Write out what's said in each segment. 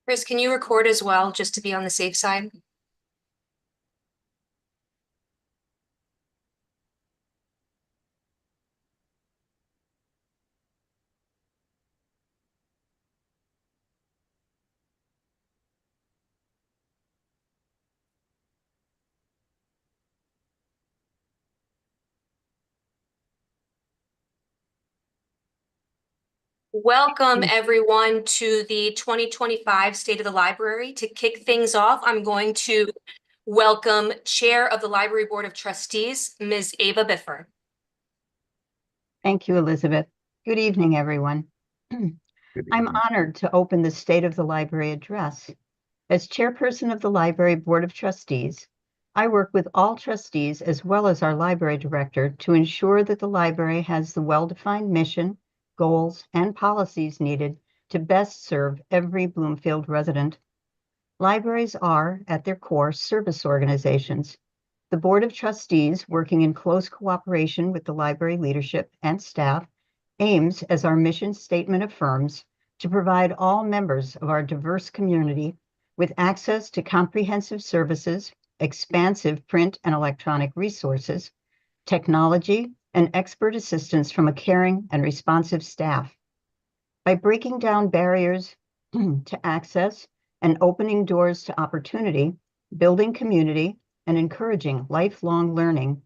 Chris, can you record as well, just to be on the safe side? Welcome, everyone, to the 2025 State of the Library. To kick things off, I'm going to welcome Chair of the Library Board of Trustees, Ms. Ava Biffer. Thank you, Elizabeth. Good evening, everyone. I'm honored to open the State of the Library address. As chairperson of the Library Board of Trustees, I work with all trustees as well as our library director to ensure that the library has the well-defined mission, goals, and policies needed to best serve every Bloomfield resident. Libraries are, at their core, service organizations. The Board of Trustees, working in close cooperation with the library leadership and staff, aims, as our mission statement affirms, to provide all members of our diverse community with access to comprehensive services, expansive print and electronic resources, technology, and expert assistance from a caring and responsive staff. By breaking down barriers to access and opening doors to opportunity, building community, and encouraging lifelong learning,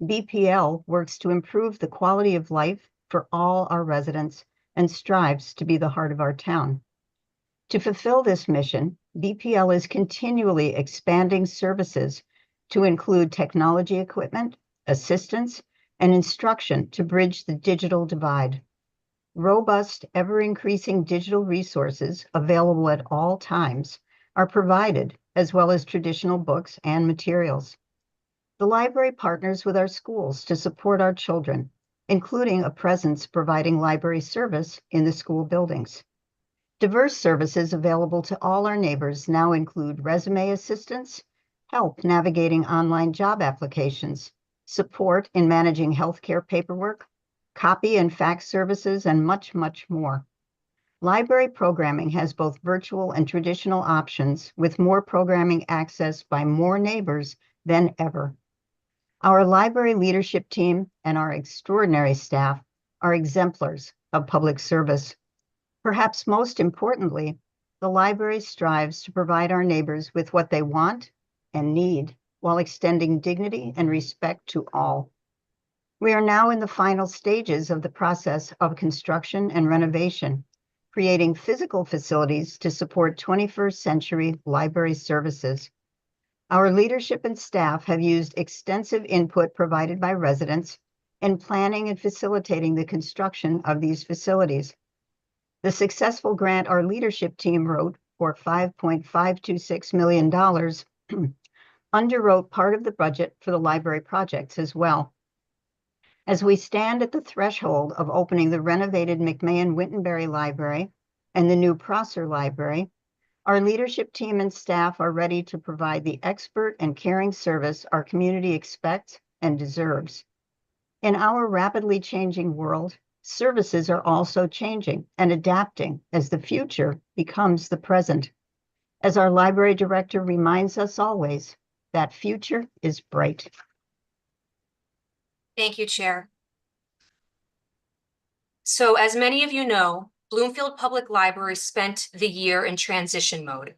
BPL works to improve the quality of life for all our residents and strives to be the heart of our town. To fulfill this mission, BPL is continually expanding services to include technology equipment, assistance, and instruction to bridge the digital divide. Robust, ever-increasing digital resources available at all times are provided, as well as traditional books and materials. The library partners with our schools to support our children, including a presence providing library service in the school buildings. Diverse services available to all our neighbors now include resume assistance, help navigating online job applications, support in managing healthcare paperwork, copy and fax services, and much, much more. Library programming has both virtual and traditional options, with more programming accessed by more neighbors than ever. Our library leadership team and our extraordinary staff are exemplars of public service. Perhaps most importantly, the library strives to provide our neighbors with what they want and need while extending dignity and respect to all. We are now in the final stages of the process of construction and renovation, creating physical facilities to support 21st century library services. Our leadership and staff have used extensive input provided by residents in planning and facilitating the construction of these facilities. The successful grant our leadership team wrote for $5.526 million underwrote part of the budget for the library projects as well. As we stand at the threshold of opening the renovated McMahon-Wittenberry Library and the new Prosser Library, our leadership team and staff are ready to provide the expert and caring service our community expects and deserves. In our rapidly changing world, services are also changing and adapting as the future becomes the present. As our library director reminds us always, that future is bright. Thank you, Chair. So, as many of you know, Bloomfield Public Library spent the year in transition mode.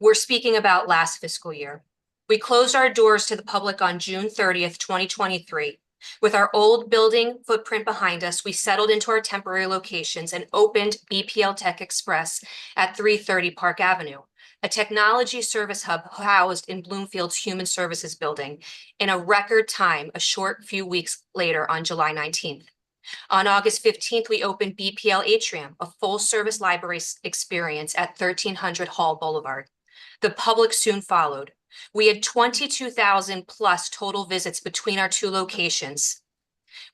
We're speaking about last fiscal year. We closed our doors to the public on June 30th, 2023. With our old building footprint behind us, we settled into our temporary locations and opened BPL Tech Express at 330 Park Avenue, a technology service hub housed in Bloomfield's Human Services Building, in a record time a short few weeks later on July 19th. On August 15th, we opened BPL Atrium, a full-service library experience at 1300 Hall Boulevard. The public soon followed. We had 22,000 plus total visits between our two locations,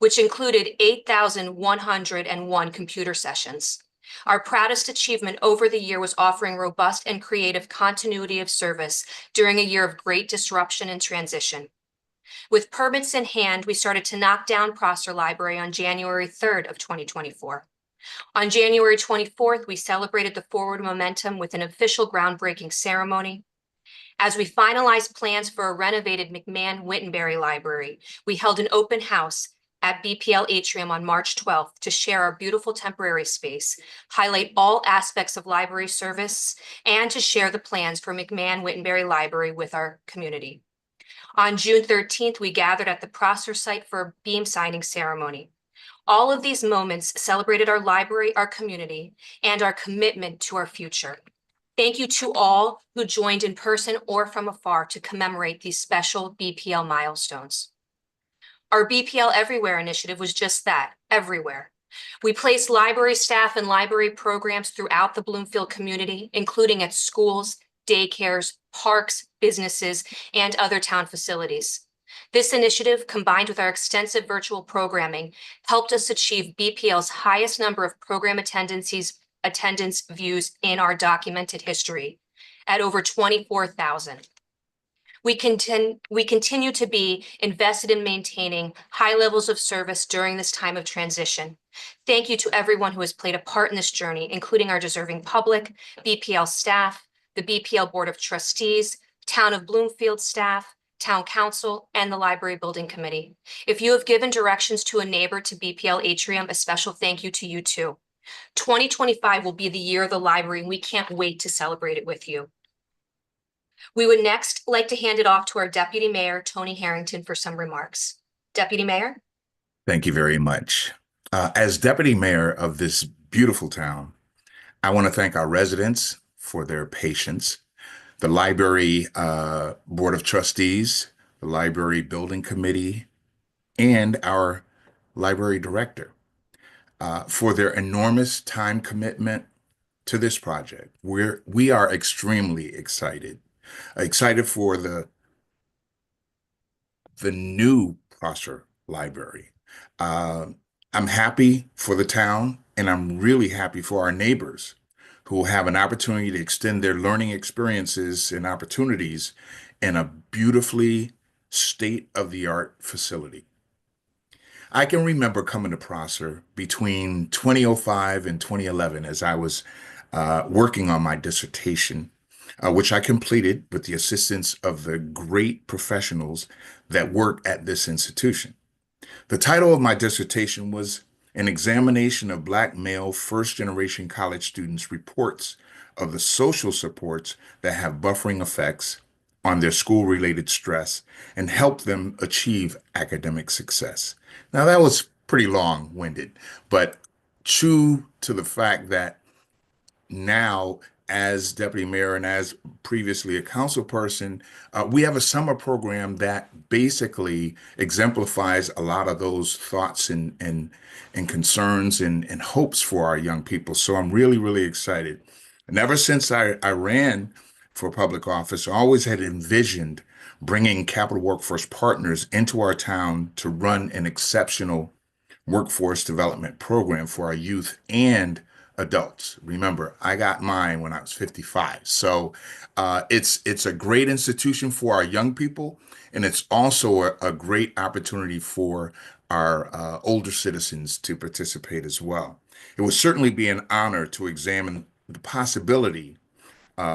which included 8,101 computer sessions. Our proudest achievement over the year was offering robust and creative continuity of service during a year of great disruption and transition. With permits in hand, we started to knock down Prosser Library on January 3rd of 2024. On January 24th, we celebrated the forward momentum with an official groundbreaking ceremony. As we finalized plans for a renovated McMahon-Wittenberry Library, we held an open house at BPL Atrium on March 12th to share our beautiful temporary space, highlight all aspects of library service, and to share the plans for McMahon-Wittenberry Library with our community. On June 13th, we gathered at the Prosser site for a beam signing ceremony. All of these moments celebrated our library, our community, and our commitment to our future. Thank you to all who joined in person or from afar to commemorate these special BPL milestones. Our BPL Everywhere initiative was just that, everywhere. We placed library staff and library programs throughout the Bloomfield community, including at schools, daycares, parks, businesses, and other town facilities. This initiative, combined with our extensive virtual programming, helped us achieve BPL's highest number of program attendance views in our documented history at over 24,000. We continue to be invested in maintaining high levels of service during this time of transition. Thank you to everyone who has played a part in this journey, including our deserving public, BPL staff, the BPL Board of Trustees, Town of Bloomfield staff, Town Council, and the Library Building Committee. If you have given directions to a neighbor to BPL Atrium, a special thank you to you too. 2025 will be the year of the library, and we can't wait to celebrate it with you. We would next like to hand it off to our Deputy Mayor, Tony Harrington, for some remarks. Deputy Mayor? Thank you very much. As Deputy Mayor of this beautiful town, I want to thank our residents for their patience, the Library Board of Trustees, the Library Building Committee, and our Library Director for their enormous time commitment to this project. We are extremely excited for the new Prosser Library. I'm happy for the town, and I'm really happy for our neighbors who will have an opportunity to extend their learning experiences and opportunities in a beautifully state-of-the-art facility. I can remember coming to Prosser between 2005 and 2011 as I was working on my dissertation, which I completed with the assistance of the great professionals that work at this institution. The title of my dissertation was An Examination of Black Male First-Generation College Students' Reports of the Social Supports that have buffering effects on their school-related stress and help them achieve academic success. Now, that was pretty long-winded, but true to the fact that now, as deputy mayor and as previously a council person, we have a summer program that basically exemplifies a lot of those thoughts and concerns and hopes for our young people. So I'm really, really excited. And ever since I ran for public office, I always had envisioned bringing Capital Workforce Partners into our town to run an exceptional workforce development program for our youth and adults. Remember, I got mine when I was 55. So it's a great institution for our young people, and it's also a great opportunity for our older citizens to participate as well. It would certainly be an honor to examine the possibility,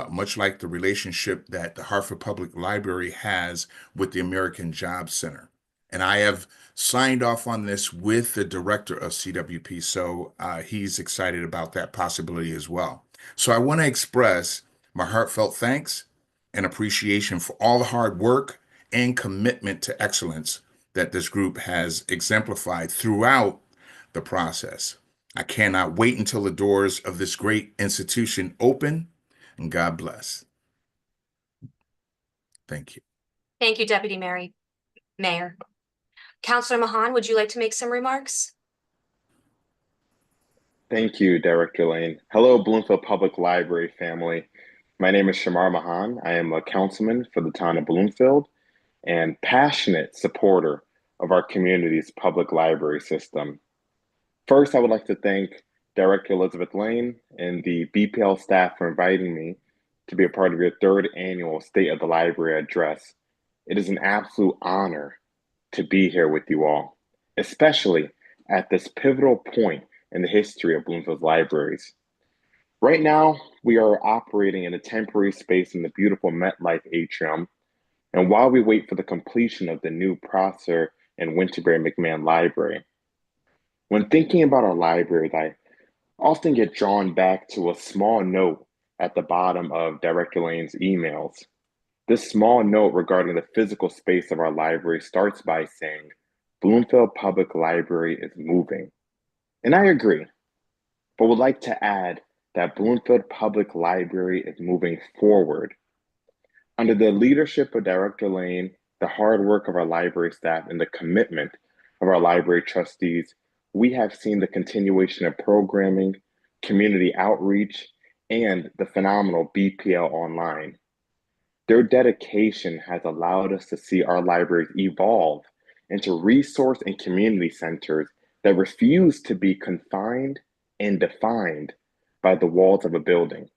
much like the relationship that the Hartford Public Library has with the American Job Center. And I have signed off on this with the director of CWP, so he's excited about that possibility as well. So I want to express my heartfelt thanks and appreciation for all the hard work and commitment to excellence that this group has exemplified throughout the process. I cannot wait until the doors of this great institution open, and God bless. Thank you. Thank you, Deputy Mayor. Councilor Mahan, would you like to make some remarks? Thank you, Director Lane. Hello, Bloomfield Public Library family. My name is Shamar Mahan. I am a councilman for the town of Bloomfield and passionate supporter of our community's public library system. First, I would like to thank Director Elizabeth Lane and the BPL staff for inviting me to be a part of your third annual State of the Library address. It is an absolute honor to be here with you all, especially at this pivotal point in the history of Bloomfield's libraries. Right now, we are operating in a temporary space in the beautiful MetLife atrium, and while we wait for the completion of the new Prosser and Winterberry McMahon Library. When thinking about our libraries, I often get drawn back to a small note at the bottom of Director Lane's emails. This small note regarding the physical space of our library starts by saying, Bloomfield Public Library is moving. And I agree, but would like to add that Bloomfield Public Library is moving forward. Under the leadership of Director Lane, the hard work of our library staff, and the commitment of our library trustees, we have seen the continuation of programming, community outreach, and the phenomenal BPL Online. Their dedication has allowed us to see our libraries evolve into resource and community centers that refuse to be confined and defined by the walls of a building.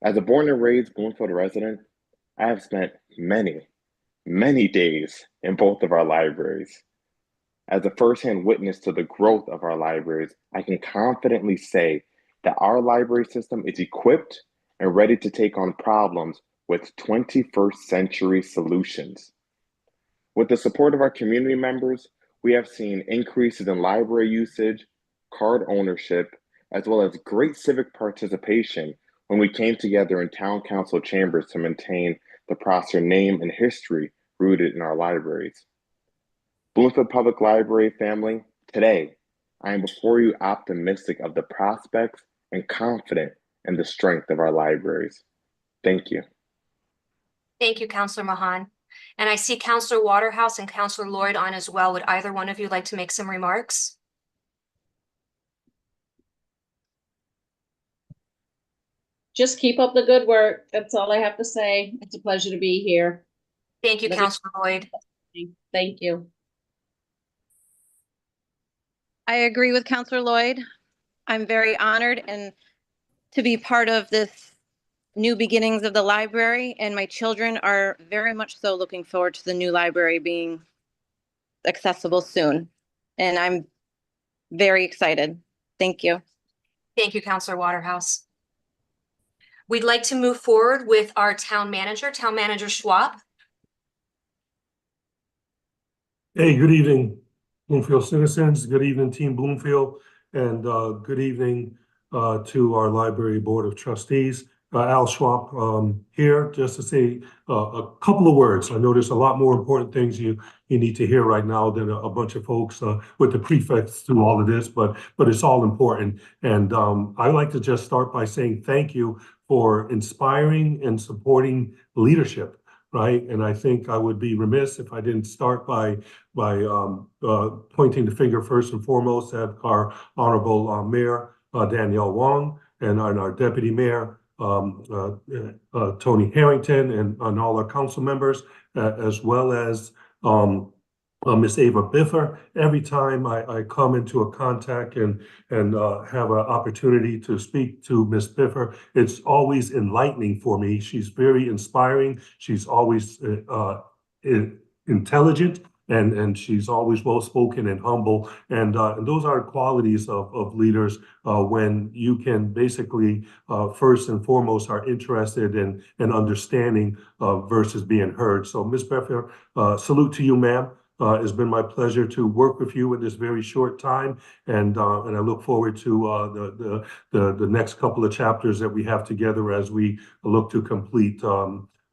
As a born and raised Bloomfield resident, I have spent many, many days in both of our libraries. As a firsthand witness to the growth of our libraries, I can confidently say that our library system is equipped and ready to take on problems with 21st century solutions. With the support of our community members, we have seen increases in library usage, card ownership, as well as great civic participation when we came together in town council chambers to maintain the Prosser name and history rooted in our libraries. Bloomfield Public Library family, today, I am before you optimistic of the prospects and confident in the strength of our libraries. Thank you. Thank you, Councillor Mahan. And I see Councillor Waterhouse and Councillor Lloyd on as well. Would either one of you like to make some remarks? Just keep up the good work. That's all I have to say. It's a pleasure to be here. Thank you, Councillor Lloyd. Thank you. I agree with Councillor Lloyd. I'm very honored and to be part of this new beginnings of the library, and my children are very much so looking forward to the new library being accessible soon. And I'm very excited. Thank you. Thank you, Councillor Waterhouse. We'd like to move forward with our Town Manager Schwab. Hey, good evening, Bloomfield citizens. Good evening, Team Bloomfield, and good evening to our Library Board of Trustees. Al Schwab here just to say a couple of words. I know there's a lot more important things you need to hear right now than a bunch of folks with the prefix to all of this, but it's all important. And I like to just start by saying thank you for inspiring and supporting leadership. Right, and I think I would be remiss if I didn't start by pointing the finger first and foremost at our honorable Mayor Danielle Wong and our Deputy Mayor Tony Harrington and all our council members, as well as Miss Ava Biffer. Every time I come into a contact and have an opportunity to speak to Miss Biffer, it's always enlightening for me. She's very inspiring. She's always intelligent, and she's always well-spoken and humble. And those are qualities of leaders when you can basically, first and foremost, are interested in understanding versus being heard. So Ms. Biffer, salute to you, ma'am. It's been my pleasure to work with you in this very short time, and I look forward to the next couple of chapters that we have together as we look to complete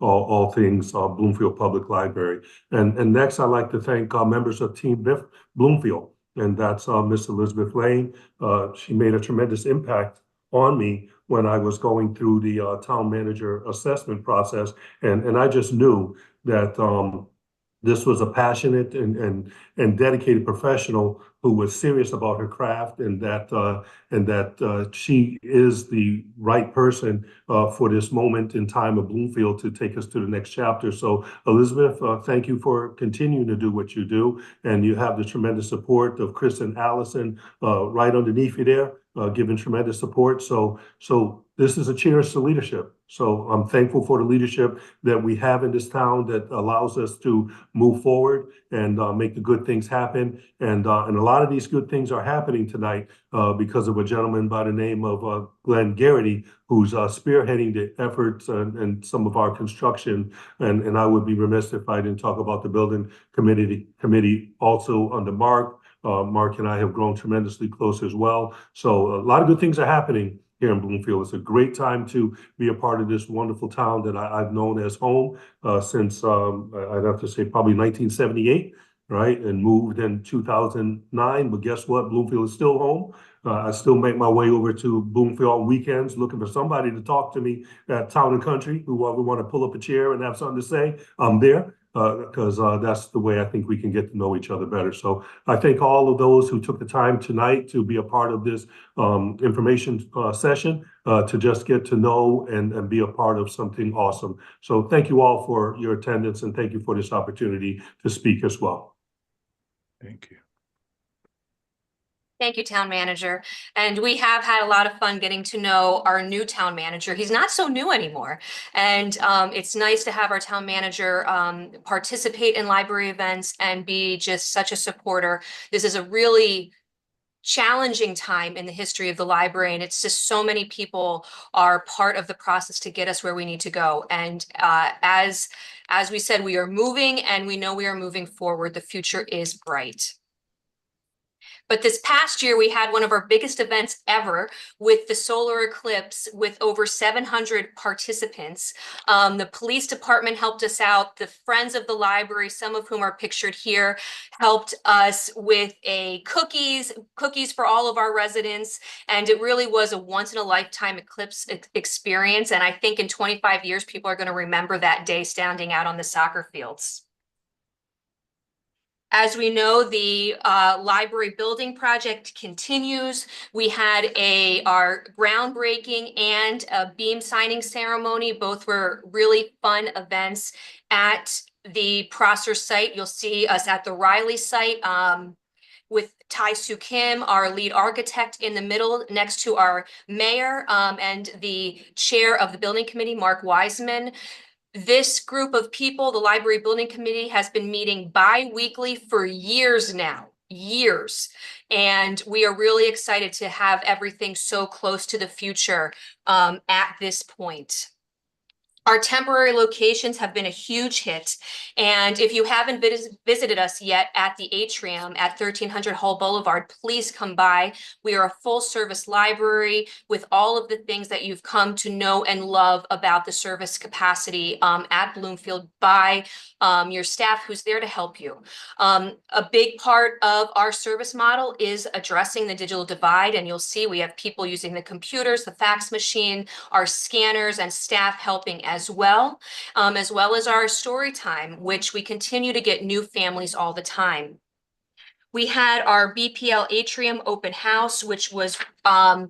all things Bloomfield Public Library. And next, I'd like to thank members of Team Bloomfield, and that's Miss Elizabeth Lane. She made a tremendous impact on me when I was going through the town manager assessment process, and I just knew that this was a passionate and dedicated professional who was serious about her craft, and that she is the right person for this moment in time of Bloomfield to take us to the next chapter. So Elizabeth, thank you for continuing to do what you do, and you have the tremendous support of Chris and Allison right underneath you there, giving tremendous support. So this is a cheers to leadership. So I'm thankful for the leadership that we have in this town that allows us to move forward and make the good things happen. And a lot of these good things are happening tonight because of a gentleman by the name of Glenn Garrity, who's spearheading the efforts and some of our construction. And I would be remiss if I didn't talk about the building committee also under Mark. Mark and I have grown tremendously close as well. So a lot of good things are happening here in Bloomfield. It's a great time to be a part of this wonderful town that I've known as home since I'd have to say probably 1978, right? And moved in 2009. But guess what? Bloomfield is still home. I still make my way over to Bloomfield on weekends looking for somebody to talk to me at Town and Country who want to pull up a chair and have something to say. I'm there. Because that's the way I think we can get to know each other better. So I thank all of those who took the time tonight to be a part of this information session to just get to know and be a part of something awesome. So thank you all for your attendance and thank you for this opportunity to speak as well. Thank you. Thank you, Town Manager. And we have had a lot of fun getting to know our new Town Manager. He's not so new anymore. And it's nice to have our Town Manager participate in library events and be just such a supporter. This is a really challenging time in the history of the library, and it's just so many people are part of the process to get us where we need to go. And as we said, we are moving and we know we are moving forward. The future is bright. But this past year, we had one of our biggest events ever with the solar eclipse with over 700 participants. The police department helped us out. The Friends of the Library, some of whom are pictured here, helped us with cookies for all of our residents. And it really was a once-in-a-lifetime eclipse experience. And I think in 25 years, people are going to remember that day standing out on the soccer fields. As we know, the library building project continues. We had our groundbreaking and a beam signing ceremony. Both were really fun events at the Prosser site. You'll see us at the Riley site with Tai Soo Kim, our lead architect, in the middle next to our mayor and the chair of the building committee, Mark Wiseman. This group of people, the Library Building Committee, has been meeting bi-weekly for years now, years. And we are really excited to have everything so close to the future at this point. Our temporary locations have been a huge hit. And if you haven't visited us yet at the atrium at 1300 Hull Boulevard, please come by. We are a full service library with all of the things that you've come to know and love about the service capacity at Bloomfield by your staff who's there to help you. A big part of our service model is addressing the digital divide. And you'll see we have people using the computers, the fax machine, our scanners, and staff helping as well as our story time, which we continue to get new families all the time. We had our BPL Atrium open house, which was a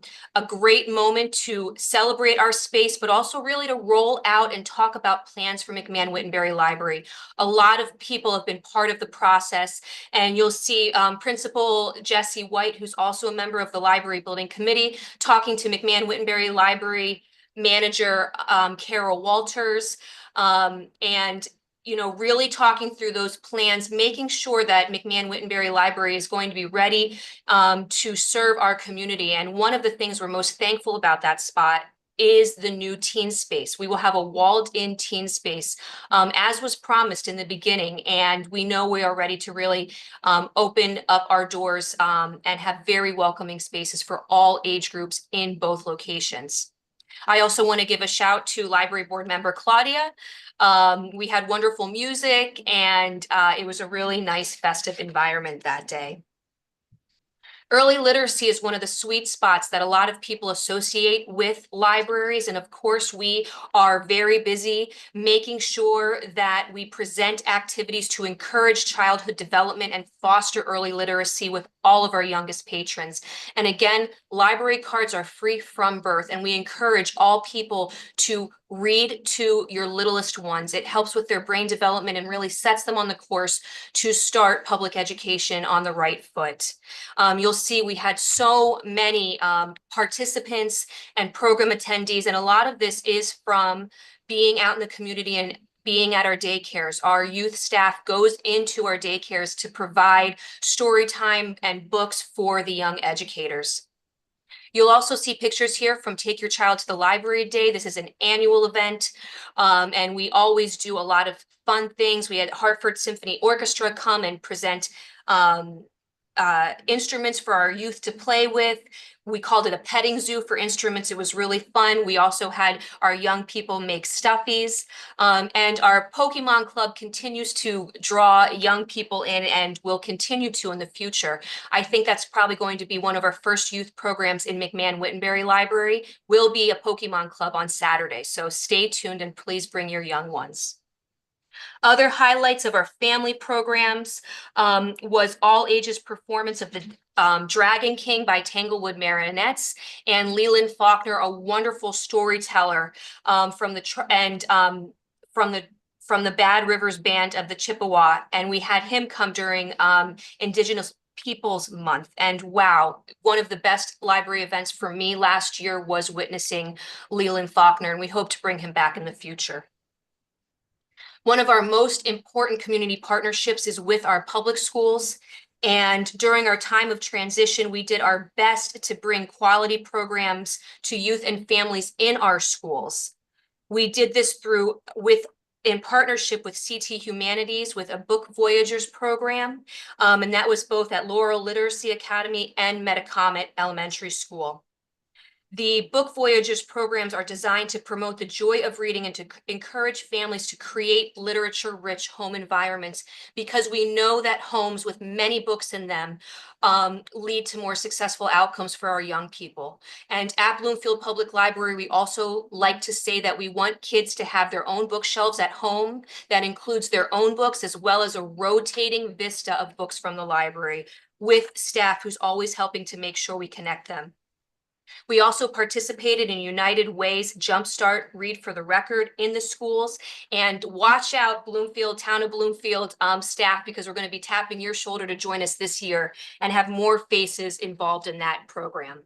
great moment to celebrate our space, but also really to roll out and talk about plans for McMahon-Wittenberry Library. A lot of people have been part of the process, and you'll see Principal Jesse White, who's also a member of the Library Building Committee, talking to McMahon-Wittenberry Library Manager Carol Walters, and really talking through those plans, making sure that McMahon-Wittenberry Library is going to be ready to serve our community. And one of the things we're most thankful about that spot is the new teen space. We will have a walled-in teen space, as was promised in the beginning. And we know we are ready to really open up our doors and have very welcoming spaces for all age groups in both locations. I also want to give a shout to Library Board Member Claudia. We had wonderful music and it was a really nice festive environment that day. Early literacy is one of the sweet spots that a lot of people associate with libraries. And of course, we are very busy making sure that we present activities to encourage childhood development and foster early literacy with all of our youngest patrons. And again, library cards are free from birth, and we encourage all people to read to your littlest ones. It helps with their brain development and really sets them on the course to start public education on the right foot. You'll see we had so many participants and program attendees, and a lot of this is from being out in the community and being at our daycares. Our youth staff goes into our daycares to provide story time and books for the young educators. You'll also see pictures here from Take Your Child to the Library Day. This is an annual event, and we always do a lot of fun things. We had Hartford Symphony Orchestra come and present instruments for our youth to play with. We called it a petting zoo for instruments. It was really fun. We also had our young people make stuffies, and our Pokemon Club continues to draw young people in and will continue to in the future. I think that's probably going to be one of our first youth programs in McMahon-Wittenberry Library, will be a Pokemon Club on Saturday. So stay tuned and please bring your young ones. Other highlights of our family programs was all ages performance of the Dragon King by Tanglewood Marionettes, and Leland Faulkner, a wonderful storyteller from the Bad Rivers Band of the Chippewa, and we had him come during Indigenous Peoples Month. And wow, one of the best library events for me last year was witnessing Leland Faulkner, and we hope to bring him back in the future. One of our most important community partnerships is with our public schools. And during our time of transition, we did our best to bring quality programs to youth and families in our schools. We did this in partnership with CT Humanities with a Book Voyagers program. And that was both at Laurel Literacy Academy and Metacomet Elementary School. The Book Voyagers programs are designed to promote the joy of reading and to encourage families to create literature-rich home environments, because we know that homes with many books in them lead to more successful outcomes for our young people. And at Bloomfield Public Library, we also like to say that we want kids to have their own bookshelves at home that includes their own books, as well as a rotating vista of books from the library, with staff who's always helping to make sure we connect them. We also participated in United Way's Jumpstart Read for the Record in the schools. And watch out, Bloomfield, Town of Bloomfield staff, because we're going to be tapping your shoulder to join us this year and have more faces involved in that program.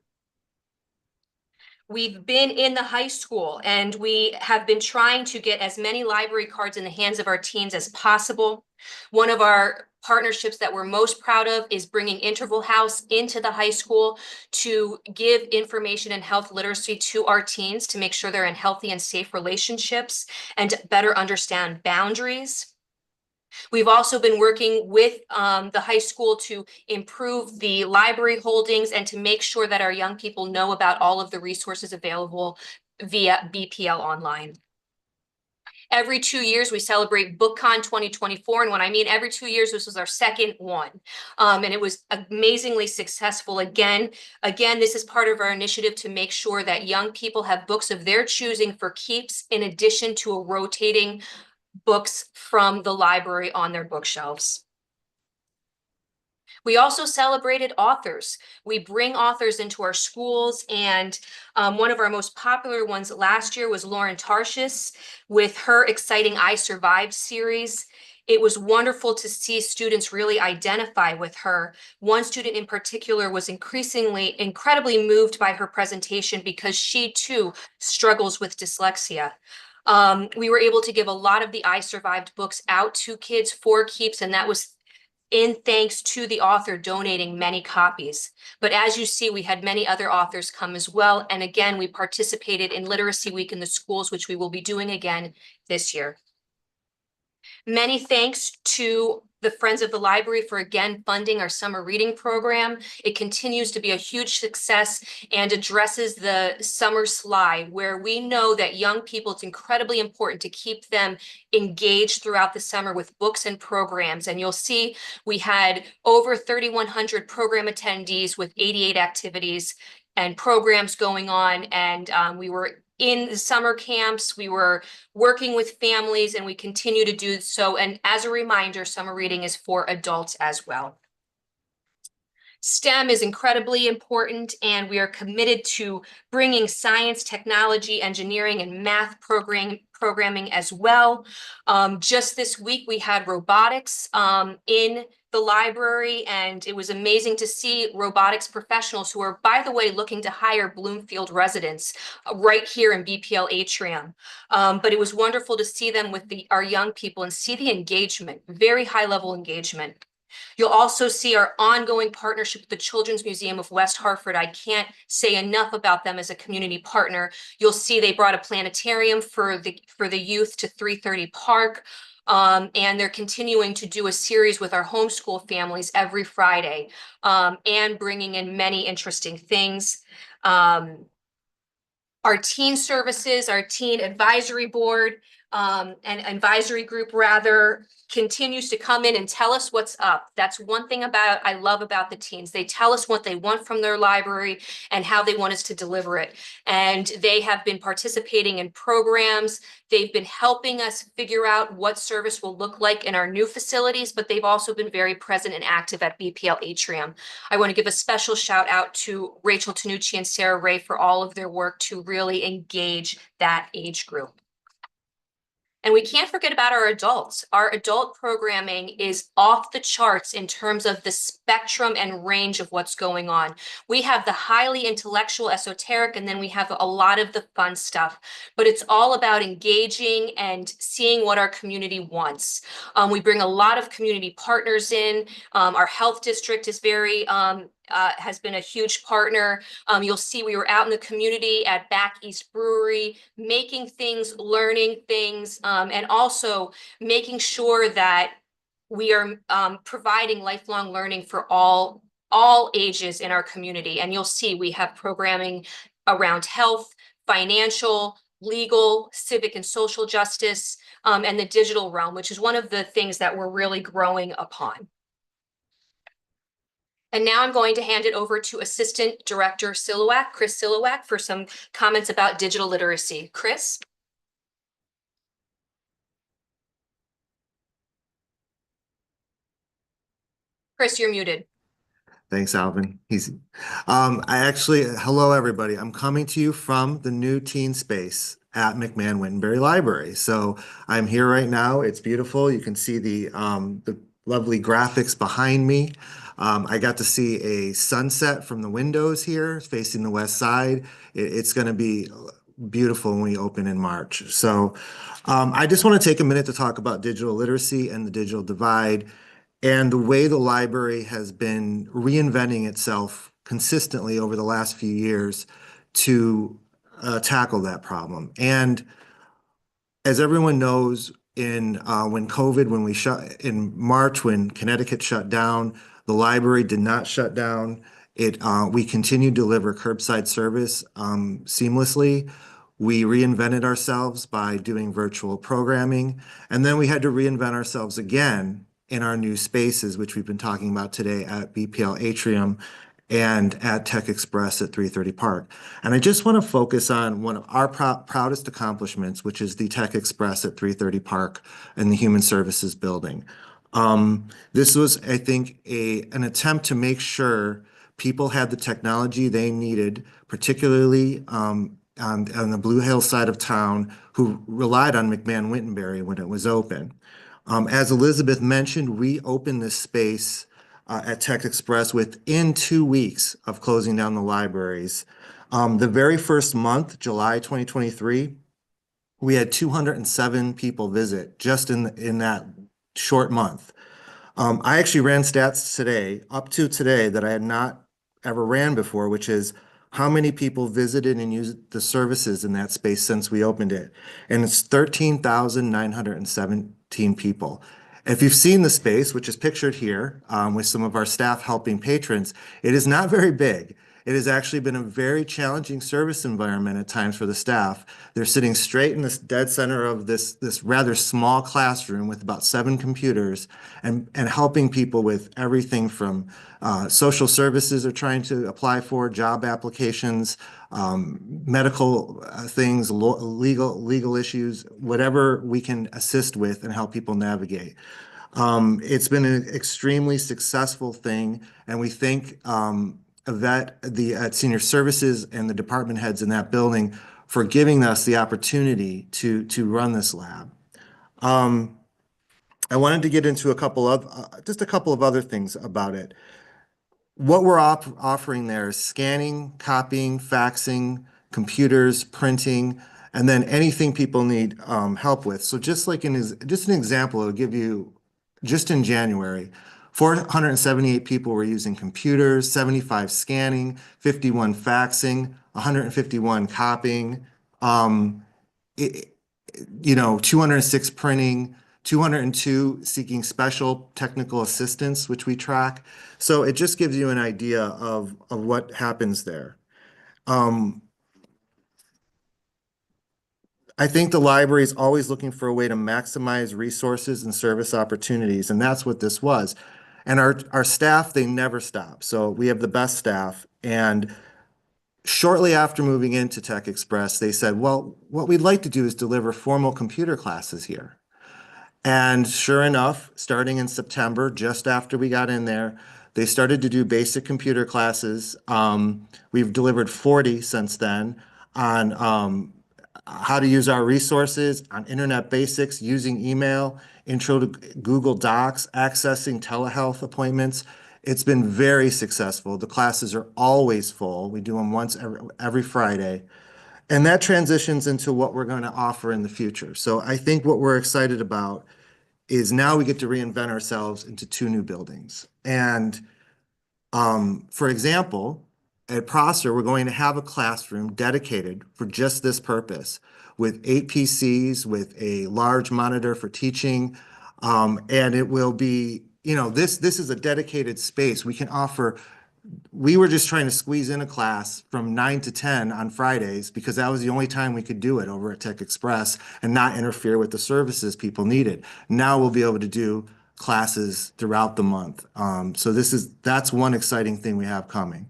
We've been in the high school, and we have been trying to get as many library cards in the hands of our teens as possible. One of our partnerships that we're most proud of is bringing Interval House into the high school to give information and health literacy to our teens to make sure they're in healthy and safe relationships and better understand boundaries. We've also been working with the high school to improve the library holdings and to make sure that our young people know about all of the resources available via BPL Online. Every 2 years, we celebrate BookCon 2024. And when I mean every 2 years, this was our second one. And it was amazingly successful. Again, this is part of our initiative to make sure that young people have books of their choosing for keeps, in addition to a rotating books from the library on their bookshelves. We also celebrated authors. We bring authors into our schools, and one of our most popular ones last year was Lauren Tarshis with her exciting I Survived series. It was wonderful to see students really identify with her. One student in particular was incredibly moved by her presentation because she too struggles with dyslexia. We were able to give a lot of the I Survived books out to kids for keeps, and that was in thanks to the author donating many copies. But as you see, we had many other authors come as well. And again, we participated in Literacy Week in the schools, which we will be doing again this year. Many thanks to the Friends of the Library for again funding our summer reading program. It continues to be a huge success and addresses the summer slide, where we know that young people, it's incredibly important to keep them engaged throughout the summer with books and programs. And you'll see we had over 3,100 program attendees with 88 activities and programs going on. And we were in the summer camps, we were working with families, and we continue to do so. And as a reminder, summer reading is for adults as well. STEM is incredibly important, and we are committed to bringing science, technology, engineering, and math programming as well. Just this week, we had robotics in the library, and it was amazing to see robotics professionals who are, by the way, looking to hire Bloomfield residents right here in BPL Atrium. But it was wonderful to see them with our young people and see the engagement, very high level engagement. You'll also see our ongoing partnership with the Children's Museum of West Hartford. I can't say enough about them as a community partner. You'll see they brought a planetarium for the youth to 330 Park. And they're continuing to do a series with our homeschool families every Friday, and bringing in many interesting things. Our teen services, our teen advisory board, and advisory group rather, continues to come in and tell us what's up. That's one thing I love about the teens. They tell us what they want from their library and how they want us to deliver it. And they have been participating in programs. They've been helping us figure out what service will look like in our new facilities, but they've also been very present and active at BPL Atrium. I want to give a special shout out to Rachel Tanucci and Sarah Ray for all of their work to really engage that age group. And we can't forget about our adults. Our adult programming is off the charts in terms of the spectrum and range of what's going on. We have the highly intellectual, esoteric, and then we have a lot of the fun stuff. But it's all about engaging and seeing what our community wants. We bring a lot of community partners in. Our health district is has been a huge partner. You'll see we were out in the community at Back East Brewery, making things, learning things, and also making sure that we are providing lifelong learning for all ages in our community. And you'll see we have programming around health, financial, legal, civic and social justice, and the digital realm, which is one of the things that we're really growing upon. And now I'm going to hand it over to Assistant Director Chris Silowak, for some comments about digital literacy. Chris? Chris, you're muted. Thanks, Alvin. Easy. Hello, everybody. I'm coming to you from the new teen space at McMahon-Wittenberry Library. So I'm here right now. It's beautiful. You can see the lovely graphics behind me. I got to see a sunset from the windows here facing the west side. It's going to be beautiful when we open in March. So I just want to take a minute to talk about digital literacy and the digital divide and the way the library has been reinventing itself consistently over the last few years to tackle that problem. And as everyone knows, in March, when Connecticut shut down, the library did not shut down. We continued to deliver curbside service seamlessly. We reinvented ourselves by doing virtual programming, and then we had to reinvent ourselves again in our new spaces, which we've been talking about today at BPL Atrium and at Tech Express at 330 Park. And I just want to focus on one of our proudest accomplishments, which is the Tech Express at 330 Park in the Human Services Building. This was, I think, an attempt to make sure people had the technology they needed, particularly on the Blue Hill side of town, who relied on McMahon-Wittenberry when it was open. As Elizabeth mentioned, we opened this space at Tech Express within 2 weeks of closing down the libraries. The very first month, July 2023, we had 207 people visit just in that short month. I actually ran stats today, up to today, that I had not ever ran before, which is how many people visited and used the services in that space since we opened it. And it's 13,917 people. If you've seen the space, which is pictured here with some of our staff helping patrons, it is not very big. It has actually been a very challenging service environment at times for the staff. They're sitting straight in this dead center of this rather small classroom with about 7 computers and helping people with everything from social services they're trying to apply for, job applications, medical things, legal issues, whatever we can assist with and help people navigate. It's been an extremely successful thing, and we thank Yvette, the senior services and the department heads in that building for giving us the opportunity to run this lab. I wanted to get into just a couple of other things about it. What we're offering there is scanning, copying, faxing, computers, printing, and then anything people need help with. So just just an example, I'll give you just in January, 478 people were using computers, 75 scanning, 51 faxing, 151 copying, it, 206 printing, 202 seeking special technical assistance, which we track. So it just gives you an idea of what happens there. I think the library is always looking for a way to maximize resources and service opportunities, and that's what this was. And our staff, they never stop. So we have the best staff. And shortly after moving into Tech Express, they said, well, what we'd like to do is deliver formal computer classes here. And sure enough, starting in September, just after we got in there, they started to do basic computer classes. We've delivered 40 since then on how to use our resources, on internet basics, using email, intro to Google Docs, accessing telehealth appointments. It's been very successful. The classes are always full. We do them once every Friday. And that transitions into what we're going to offer in the future. So I think what we're excited about is now we get to reinvent ourselves into 2 new buildings. And for example, at Prosser, we're going to have a classroom dedicated for just this purpose with 8 PCs, with a large monitor for teaching. And it will be, this is a dedicated space. We were just trying to squeeze in a class from 9 to 10 on Fridays because that was the only time we could do it over at Tech Express and not interfere with the services people needed. Now we'll be able to do classes throughout the month. So that's one exciting thing we have coming.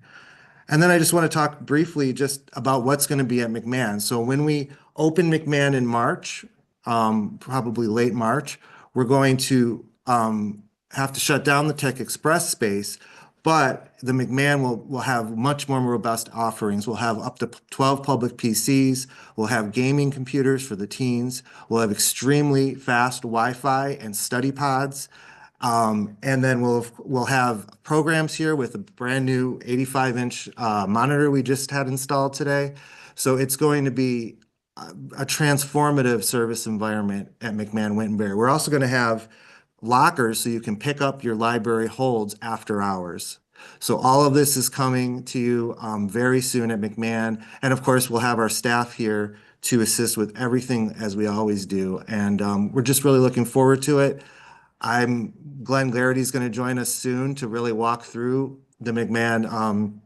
And then I just want to talk briefly just about what's going to be at McMahon. So when we open McMahon in March, probably late March, we're going to have to shut down the Tech Express space, but the McMahon will have much more robust offerings. We'll have up to 12 public PCs. We'll have gaming computers for the teens. We'll have extremely fast Wi-Fi and study pods. And then we'll have programs here with a brand new 85-inch monitor we just had installed today. So it's going to be a transformative service environment at McMahon Wittenberry. We're also going to have lockers so you can pick up your library holds after hours. So all of this is coming to you very soon at McMahon. And of course, we'll have our staff here to assist with everything as we always do. And we're just really looking forward to it. Glenn Garrity is going to join us soon to really walk through the McMahon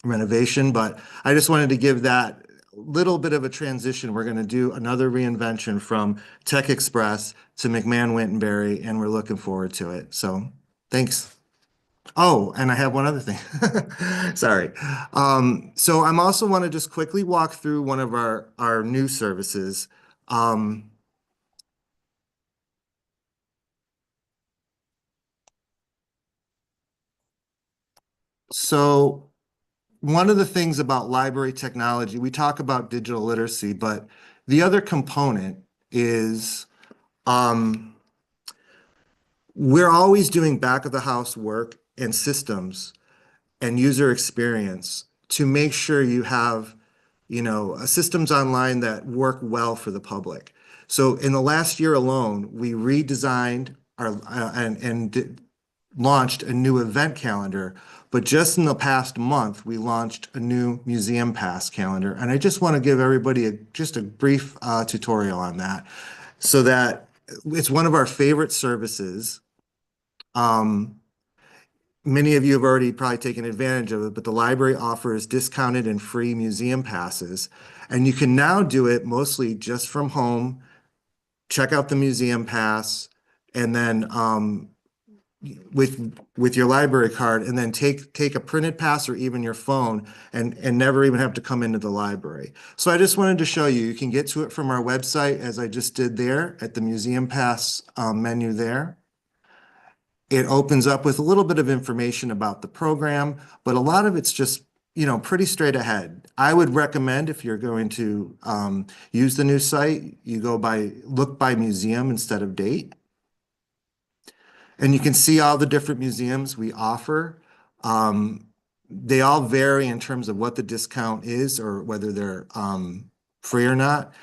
renovation. But I just wanted to give that little bit of a transition. We're going to do another reinvention from Tech Express to McMahon Wittenberry, and we're looking forward to it. So thanks. Oh, and I have one other thing. Sorry. So I'm also want to just quickly walk through one of our new services. So one of the things about library technology, we talk about digital literacy, but the other component is we're always doing back of the house work and systems and user experience to make sure you have, systems online that work well for the public. So in the last year alone, we redesigned and launched a new event calendar. But just in the past month, we launched a new museum pass calendar. And I just want to give everybody just a brief tutorial on that so that it's one of our favorite services. Many of you have already probably taken advantage of it, but the library offers discounted and free museum passes. And you can now do it mostly just from home, check out the museum pass, and then with your library card, and then take a printed pass or even your phone and never even have to come into the library. So I just wanted to show you can get to it from our website as I just did there at the museum pass menu there. It opens up with a little bit of information about the program, but a lot of it's just, pretty straight ahead. I would recommend if you're going to use the new site, you look by museum instead of date. And you can see all the different museums we offer. They all vary in terms of what the discount is or whether they're free or not.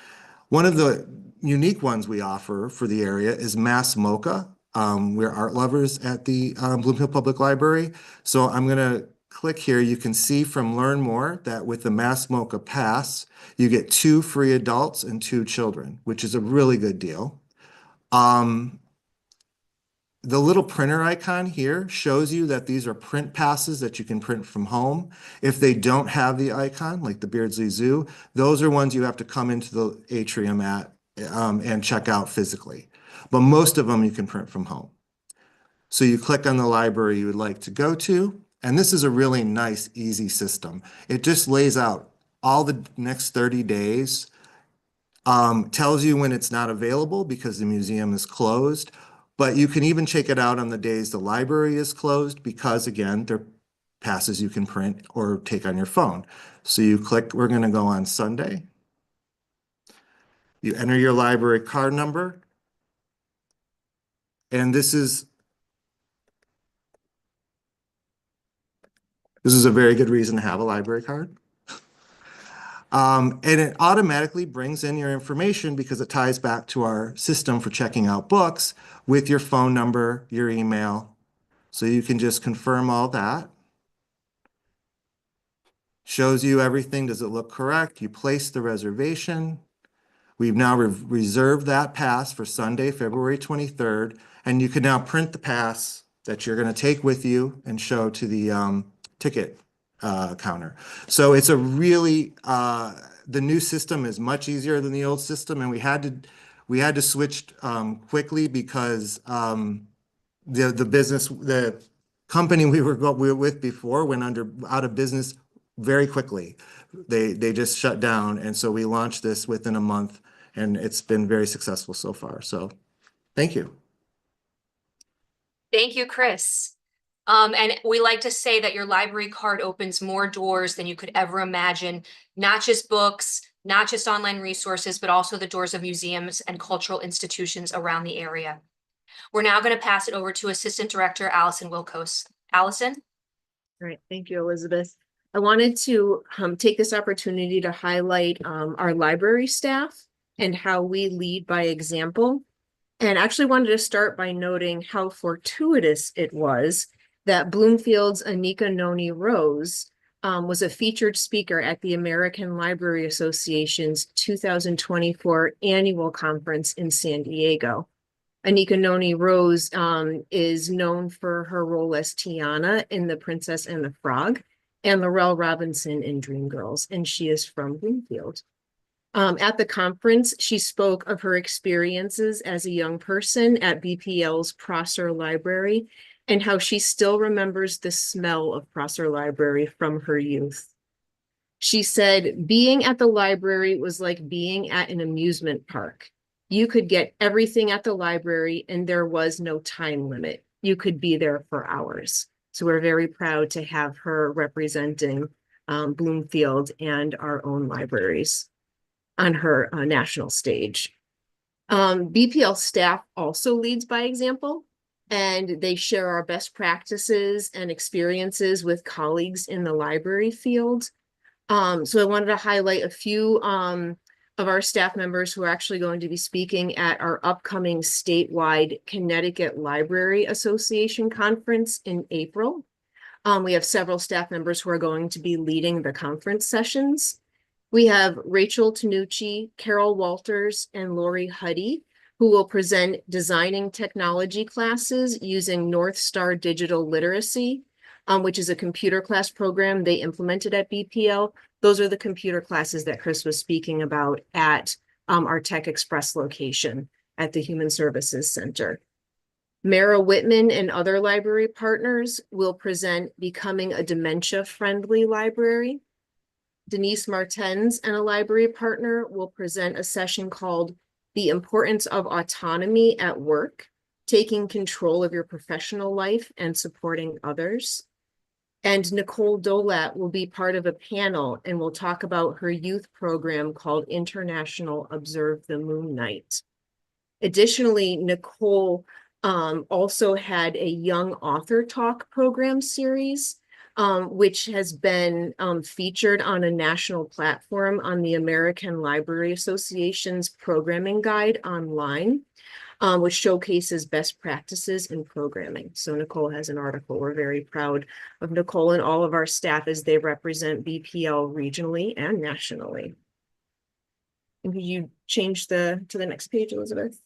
One of the unique ones we offer for the area is Mass MoCA. We're art lovers at the Bloomfield Public Library. So I'm going to click here. You can see from Learn More that with the Mass MoCA Pass, you get 2 free adults and 2 children, which is a really good deal. The little printer icon here shows you that these are print passes that you can print from home. If they don't have the icon, like the Beardsley Zoo, those are ones you have to come into the atrium at and check out physically. But most of them you can print from home. So you click on the library you would like to go to, and this is a really nice, easy system. It just lays out all the next 30 days, tells you when it's not available because the museum is closed. But you can even check it out on the days the library is closed because, again, they're passes you can print or take on your phone. So you click, we're going to go on Sunday. You enter your library card number. And this is a very good reason to have a library card. And it automatically brings in your information because it ties back to our system for checking out books with your phone number, your email. So you can just confirm all that. Shows you everything. Does it look correct? You place the reservation. We've now reserved that pass for Sunday, February 23rd. And you can now print the pass that you're going to take with you and show to the ticket counter. So it's a really, the new system is much easier than the old system, and we had to switch quickly because the company we were with before went out of business very quickly. They just shut down, and so we launched this within a month, and it's been very successful so far. So, thank you. Thank you, Chris. And we like to say that your library card opens more doors than you could ever imagine, not just books, not just online resources, but also the doors of museums and cultural institutions around the area. We're now going to pass it over to Assistant Director Allison Wilkos. Allison? All right, thank you, Elizabeth. I wanted to take this opportunity to highlight our library staff and how we lead by example. And actually wanted to start by noting how fortuitous it was that Bloomfield's Anika Noni Rose was a featured speaker at the American Library Association's 2024 annual conference in San Diego. Anika Noni Rose is known for her role as Tiana in The Princess and the Frog and Laurel Robinson in Dreamgirls, and she is from Bloomfield. At the conference, she spoke of her experiences as a young person at BPL's Prosser Library and how she still remembers the smell of Prosser Library from her youth. She said, being at the library was like being at an amusement park. You could get everything at the library and there was no time limit. You could be there for hours. So we're very proud to have her representing Bloomfield and our own libraries on her national stage. BPL staff also leads by example, and they share our best practices and experiences with colleagues in the library field. So I wanted to highlight a few of our staff members who are actually going to be speaking at our upcoming statewide Connecticut Library Association conference in April. We have several staff members who are going to be leading the conference sessions. We have Rachel Tanucci, Carol Walters, and Lori Huddy, who will present designing technology classes using North Star Digital Literacy, which is a computer class program they implemented at BPL. Those are the computer classes that Chris was speaking about at our Tech Express location at the Human Services Center. Mara Whitman and other library partners will present Becoming a Dementia-Friendly Library. Denise Martens and a library partner will present a session called The Importance of Autonomy at Work, taking control of your professional life and supporting others. And Nicole Dolat will be part of a panel and will talk about her youth program called International Observe the Moon Night. Additionally, Nicole also had a young author talk program series, which has been featured on a national platform on the American Library Association's programming guide online, which showcases best practices in programming. So Nicole has an article. We're very proud of Nicole and all of our staff as they represent BPL regionally and nationally. And could you change to the next page, Elizabeth?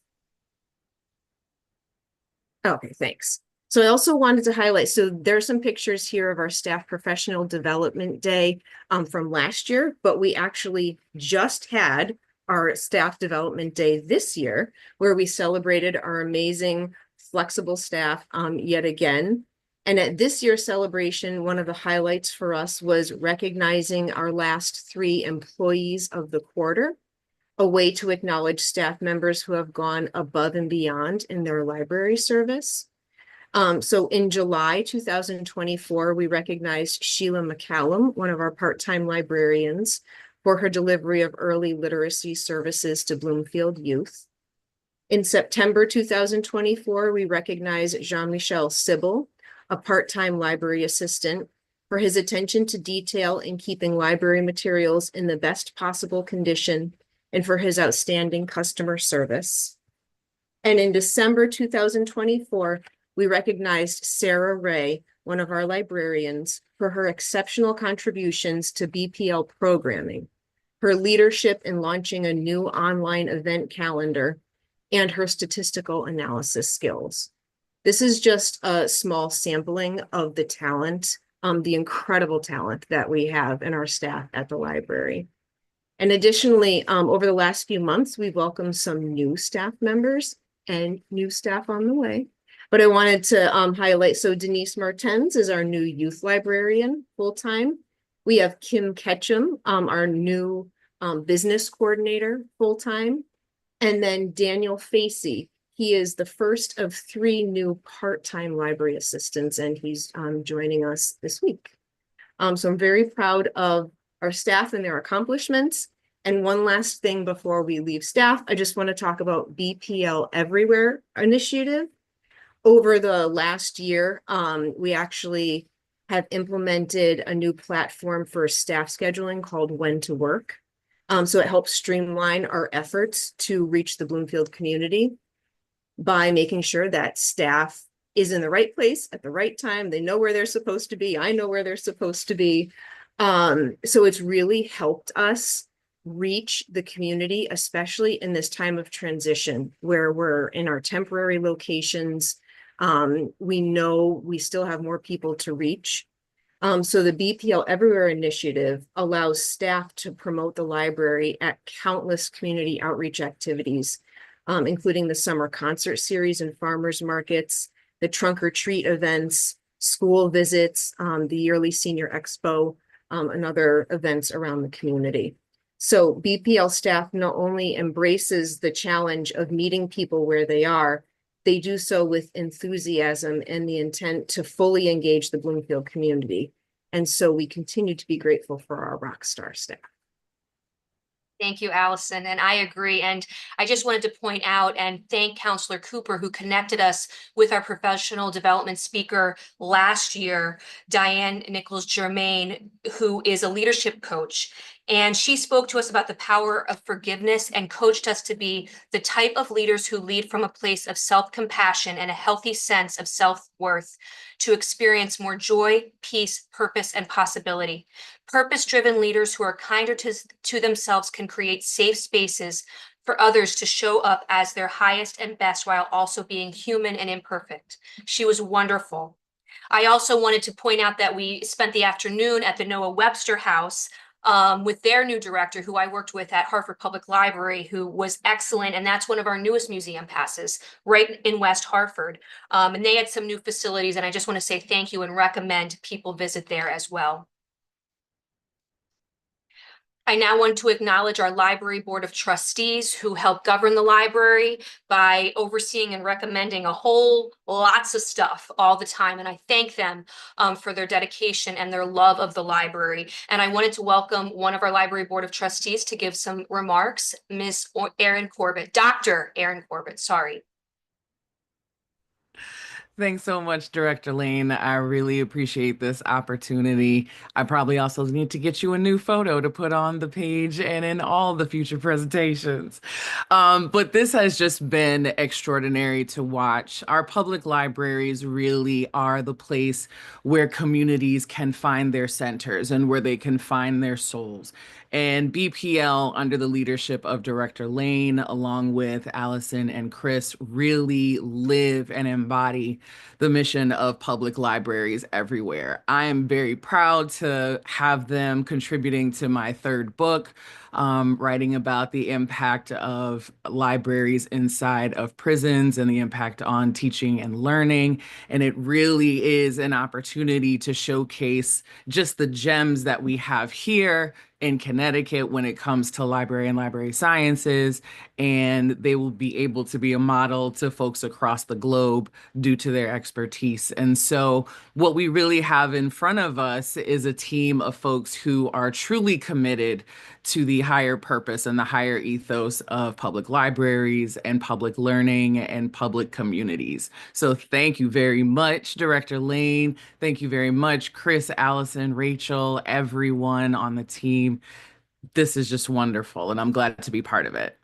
Okay, thanks. So I also wanted to highlight, so there are some pictures here of our Staff Professional Development Day from last year, but we actually just had our Staff Development Day this year, where we celebrated our amazing flexible staff yet again. And at this year's celebration, one of the highlights for us was recognizing our last 3 employees of the quarter, a way to acknowledge staff members who have gone above and beyond in their library service. So in July 2024, we recognized Sheila McCallum, one of our part-time librarians, for her delivery of early literacy services to Bloomfield youth. In September 2024, we recognized Jean-Michel Sybil, a part-time library assistant, for his attention to detail in keeping library materials in the best possible condition and for his outstanding customer service. And in December 2024, we recognized Sarah Ray, one of our librarians, for her exceptional contributions to BPL programming, her leadership in launching a new online event calendar, and her statistical analysis skills. This is just a small sampling of the talent, the incredible talent that we have in our staff at the library. And additionally, over the last few months, we've welcomed some new staff members and new staff on the way. But I wanted to highlight, so Denise Martens is our new youth librarian full-time. We have Kim Ketchum, our new business coordinator full-time. And then Daniel Facey, he is the first of 3 new part-time library assistants, and he's joining us this week. So I'm very proud of our staff and their accomplishments. And one last thing before we leave staff, I just want to talk about BPL Everywhere initiative. Over the last year, we actually have implemented a new platform for staff scheduling called When to Work. So it helps streamline our efforts to reach the Bloomfield community by making sure that staff is in the right place at the right time. They know where they're supposed to be. I know where they're supposed to be. So it's really helped us reach the community, especially in this time of transition where we're in our temporary locations. We know we still have more people to reach. So the BPL Everywhere initiative allows staff to promote the library at countless community outreach activities, including the summer concert series and farmers markets, the trunk or treat events, school visits, the yearly senior expo, and other events around the community. So BPL staff not only embraces the challenge of meeting people where they are, they do so with enthusiasm and the intent to fully engage the Bloomfield community. And so we continue to be grateful for our rock star staff. Thank you, Allison, and I agree. And I just wanted to point out and thank Counselor Cooper, who connected us with our professional development speaker last year, Diane Nichols-Germain, who is a leadership coach. And she spoke to us about the power of forgiveness and coached us to be the type of leaders who lead from a place of self-compassion and a healthy sense of self-worth to experience more joy, peace, purpose, and possibility. Purpose-driven leaders who are kinder to themselves can create safe spaces for others to show up as their highest and best while also being human and imperfect. She was wonderful. I also wanted to point out that we spent the afternoon at the Noah Webster House with their new director, who I worked with at Hartford Public Library, who was excellent. And that's one of our newest museum passes right in West Hartford. And they had some new facilities. And I just want to say thank you and recommend people visit there as well. I now want to acknowledge our Library Board of Trustees who help govern the library by overseeing and recommending lots of stuff all the time. And I thank them for their dedication and their love of the library. And I wanted to welcome one of our Library Board of Trustees to give some remarks, Ms. Erin Corbett, Dr. Erin Corbett, sorry. Thanks so much, Director Lane. I really appreciate this opportunity. I probably also need to get you a new photo to put on the page and in all the future presentations. But this has just been extraordinary to watch. Our public libraries really are the place where communities can find their centers and where they can find their souls. And BPL, under the leadership of Director Lane, along with Allison and Chris, really live and embody the mission of public libraries everywhere. I am very proud to have them contributing to my third book, writing about the impact of libraries inside of prisons and the impact on teaching and learning. And it really is an opportunity to showcase just the gems that we have here in Connecticut when it comes to library and library sciences, and they will be able to be a model to folks across the globe due to their expertise. And so what we really have in front of us is a team of folks who are truly committed to the higher purpose and the higher ethos of public libraries and public learning and public communities. So thank you very much, Director Lane. Thank you very much, Chris, Allison, Rachel, everyone on the team. This is just wonderful, and I'm glad to be part of it.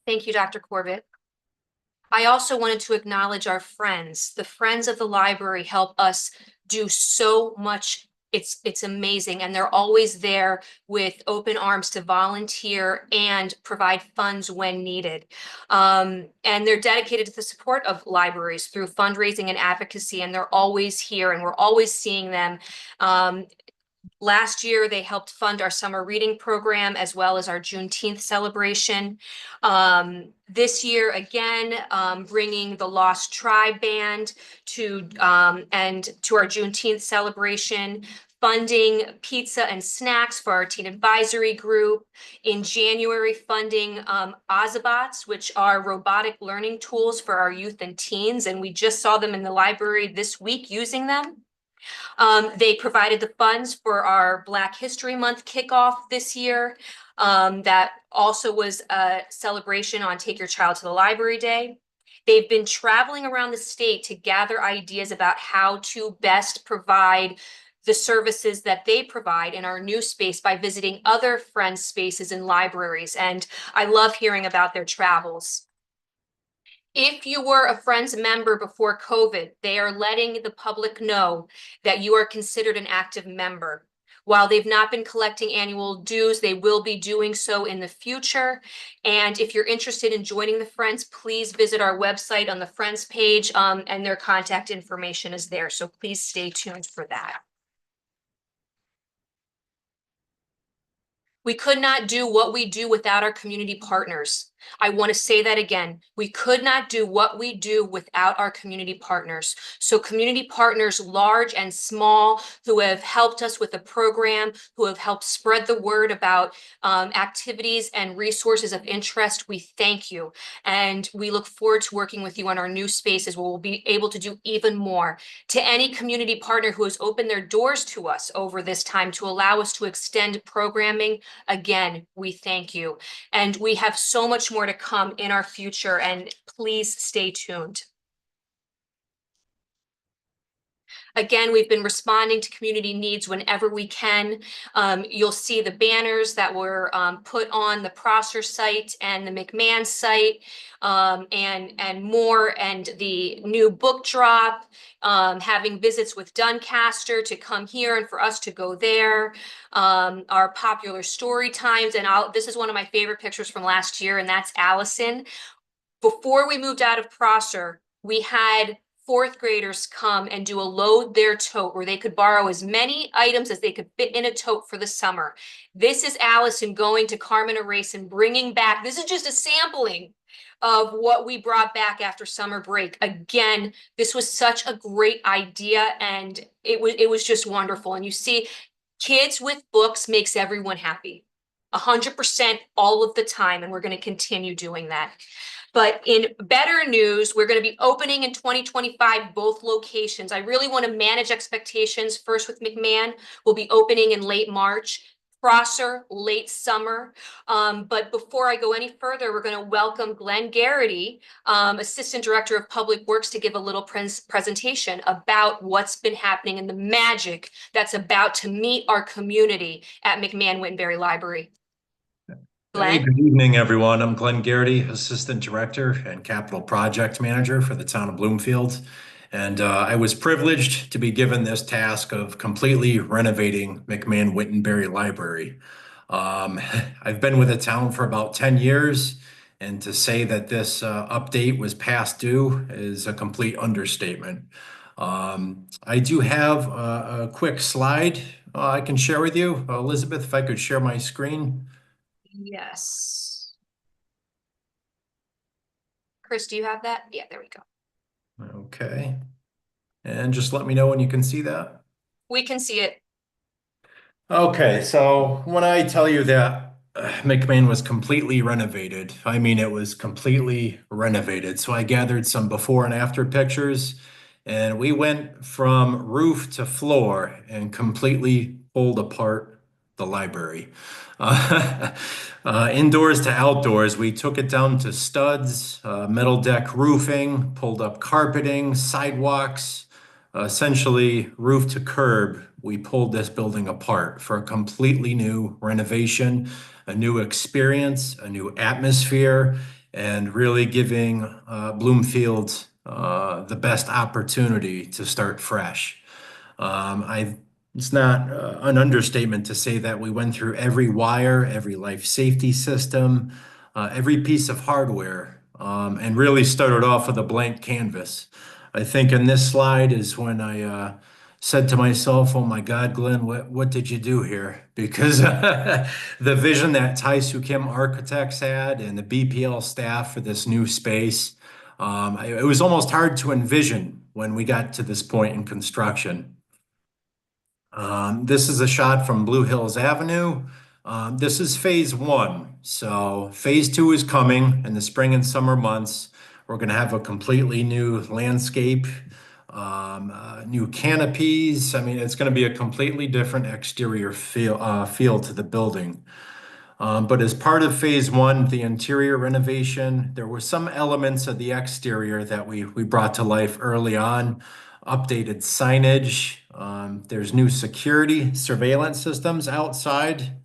Thank you, Dr. Corbett. I also wanted to acknowledge our friends. The friends of the library help us do so much. It's amazing, and they're always there with open arms to volunteer and provide funds when needed. And they're dedicated to the support of libraries through fundraising and advocacy, and they're always here, and we're always seeing them. Last year, they helped fund our summer reading program as well as our Juneteenth celebration. This year, again, bringing the Lost Tribe Band to our Juneteenth celebration, funding pizza and snacks for our teen advisory group. In January, funding Ozabots, which are robotic learning tools for our youth and teens, and we just saw them in the library this week using them. They provided the funds for our Black History Month kickoff this year. That also was a celebration on Take Your Child to the Library Day. They've been traveling around the state to gather ideas about how to best provide the services that they provide in our new space by visiting other friends' spaces and libraries. And I love hearing about their travels. If you were a Friends member before COVID, they are letting the public know that you are considered an active member. While they've not been collecting annual dues, they will be doing so in the future. And if you're interested in joining the Friends, please visit our website on the Friends page, and their contact information is there. So please stay tuned for that. We could not do what we do without our community partners. I want to say that again. We could not do what we do without our community partners. So community partners, large and small, who have helped us with the program, who have helped spread the word about activities and resources of interest, we thank you. And we look forward to working with you on our new spaces where we'll be able to do even more. To any community partner who has opened their doors to us over this time to allow us to extend programming, again, we thank you. And we have so much more to come in our future, and please stay tuned. Again, we've been responding to community needs whenever we can. You'll see the banners that were put on the Prosser site and the McMahon site, and more, and the new book drop, having visits with Doncaster to come here and for us to go there, our popular story times. And this is one of my favorite pictures from last year, and that's Allison. Before we moved out of Prosser, we had fourth graders come and do a load their tote where they could borrow as many items as they could fit in a tote for the summer. This is Allison going to Carmen Erase and bringing back, this is just a sampling of what we brought back after summer break. Again, this was such a great idea, and it was just wonderful. And you see Kids with books makes everyone happy. 100% all of the time, and we're going to continue doing that. But in better news, we're going to be opening in 2025 both locations. I really want to manage expectations first with McMahon. We'll be opening in late March. Prosser, late summer. But before I go any further, we're going to welcome Glenn Garrity, Assistant Director of Public Works, to give a little presentation about what's been happening and the magic that's about to meet our community at McMahon Wittenberry Library. Hey, Glenn? good evening, everyone. I'm Glenn Garrity, Assistant Director and Capital Project Manager for the town of Bloomfield. And I was privileged to be given this task of completely renovating McMahon Wittenberry Library. I've been with the town for about 10 years, and to say that this update was past due is a complete understatement. I do have a quick slide I can share with you. Elizabeth, if I could share my screen. Yes. Chris, do you have that? Yeah, there we go. Okay. And just let me know when you can see that. We can see it. Okay, so when I tell you that McMahon was completely renovated, I mean it was completely renovated. So I gathered some before and after pictures, and we went from roof to floor and completely pulled apart the library. Indoors to outdoors, we took it down to studs, metal deck roofing, pulled up carpeting, sidewalks, essentially roof to curb. We pulled this building apart for a completely new renovation, a new experience, a new atmosphere, and really giving Bloomfield the best opportunity to start fresh. It's not an understatement to say that we went through every wire, every life safety system, every piece of hardware, and really started off with a blank canvas. I think in this slide is when I said to myself, oh my God, Glenn, what did you do here? Because the vision that Tai-Soo Kim Architects had and the BPL staff for this new space, it was almost hard to envision when we got to this point in construction. This is a shot from Blue Hills Avenue. This is phase one. So phase two is coming in the spring and summer months. We're going to have a completely new landscape, new canopies. I mean, it's going to be a completely different exterior feel to the building. But as part of phase one, the interior renovation, there were some elements of the exterior that we brought to life early on. Updated signage. There's new security surveillance systems outside.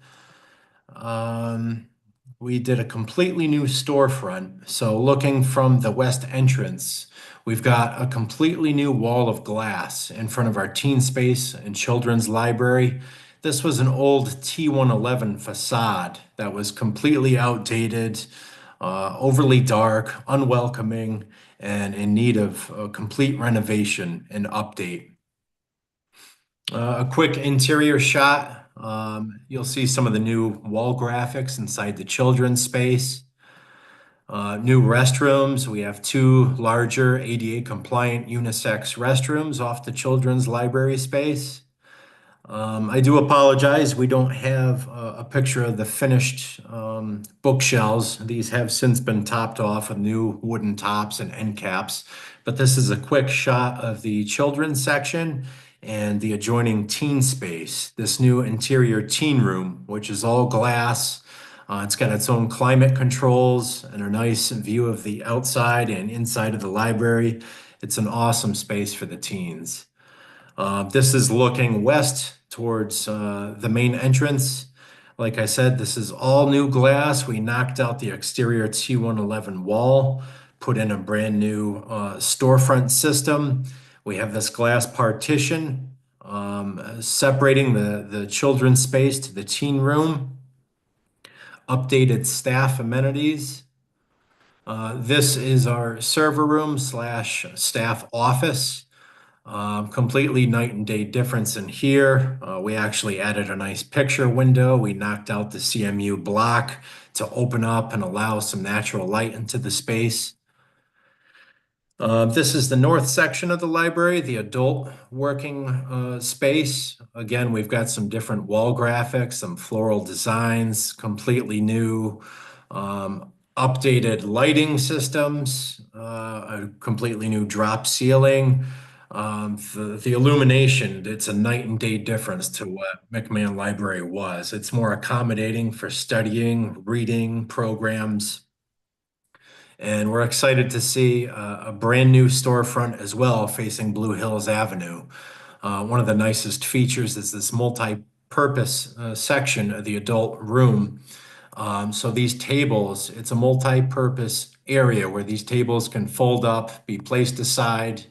We did a completely new storefront. So looking from the west entrance, we've got a completely new wall of glass in front of our teen space and children's library. This was an old T111 facade that was completely outdated, overly dark, unwelcoming, and in need of a complete renovation and update. A quick interior shot. You'll see some of the new wall graphics inside the children's space. New restrooms. We have 2 larger ADA compliant unisex restrooms off the children's library space. I do apologize. We don't have a picture of the finished bookshelves. These have since been topped off with new wooden tops and end caps. But this is a quick shot of the children's section and the adjoining teen space. This new interior teen room, which is all glass. It's got its own climate controls and a nice view of the outside and inside of the library. It's an awesome space for the teens. This is looking west towards the main entrance. Like I said, this is all new glass. We knocked out the exterior T111 wall, put in a brand new storefront system. We have this glass partition separating the children's space to the teen room. Updated staff amenities. This is our server room / staff office. Completely night and day difference in here. We actually added a nice picture window. We knocked out the CMU block to open up and allow some natural light into the space. This is the north section of the library, the adult working space. Again, we've got some different wall graphics, some floral designs, completely new updated lighting systems, a completely new drop ceiling. The illumination, it's a night and day difference to what McMahon Library was. It's more accommodating for studying, reading programs. And we're excited to see a brand new storefront as well facing Blue Hills Avenue. One of the nicest features is this multi-purpose section of the adult room. So these tables, it's a multi-purpose area where these tables can fold up, be placed aside,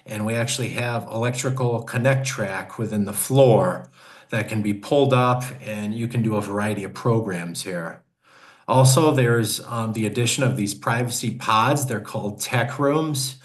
and we actually have electrical connect track within the floor that can be pulled up, and you can do a variety of programs here. Also, there's the addition of these privacy pods. They're called tech rooms.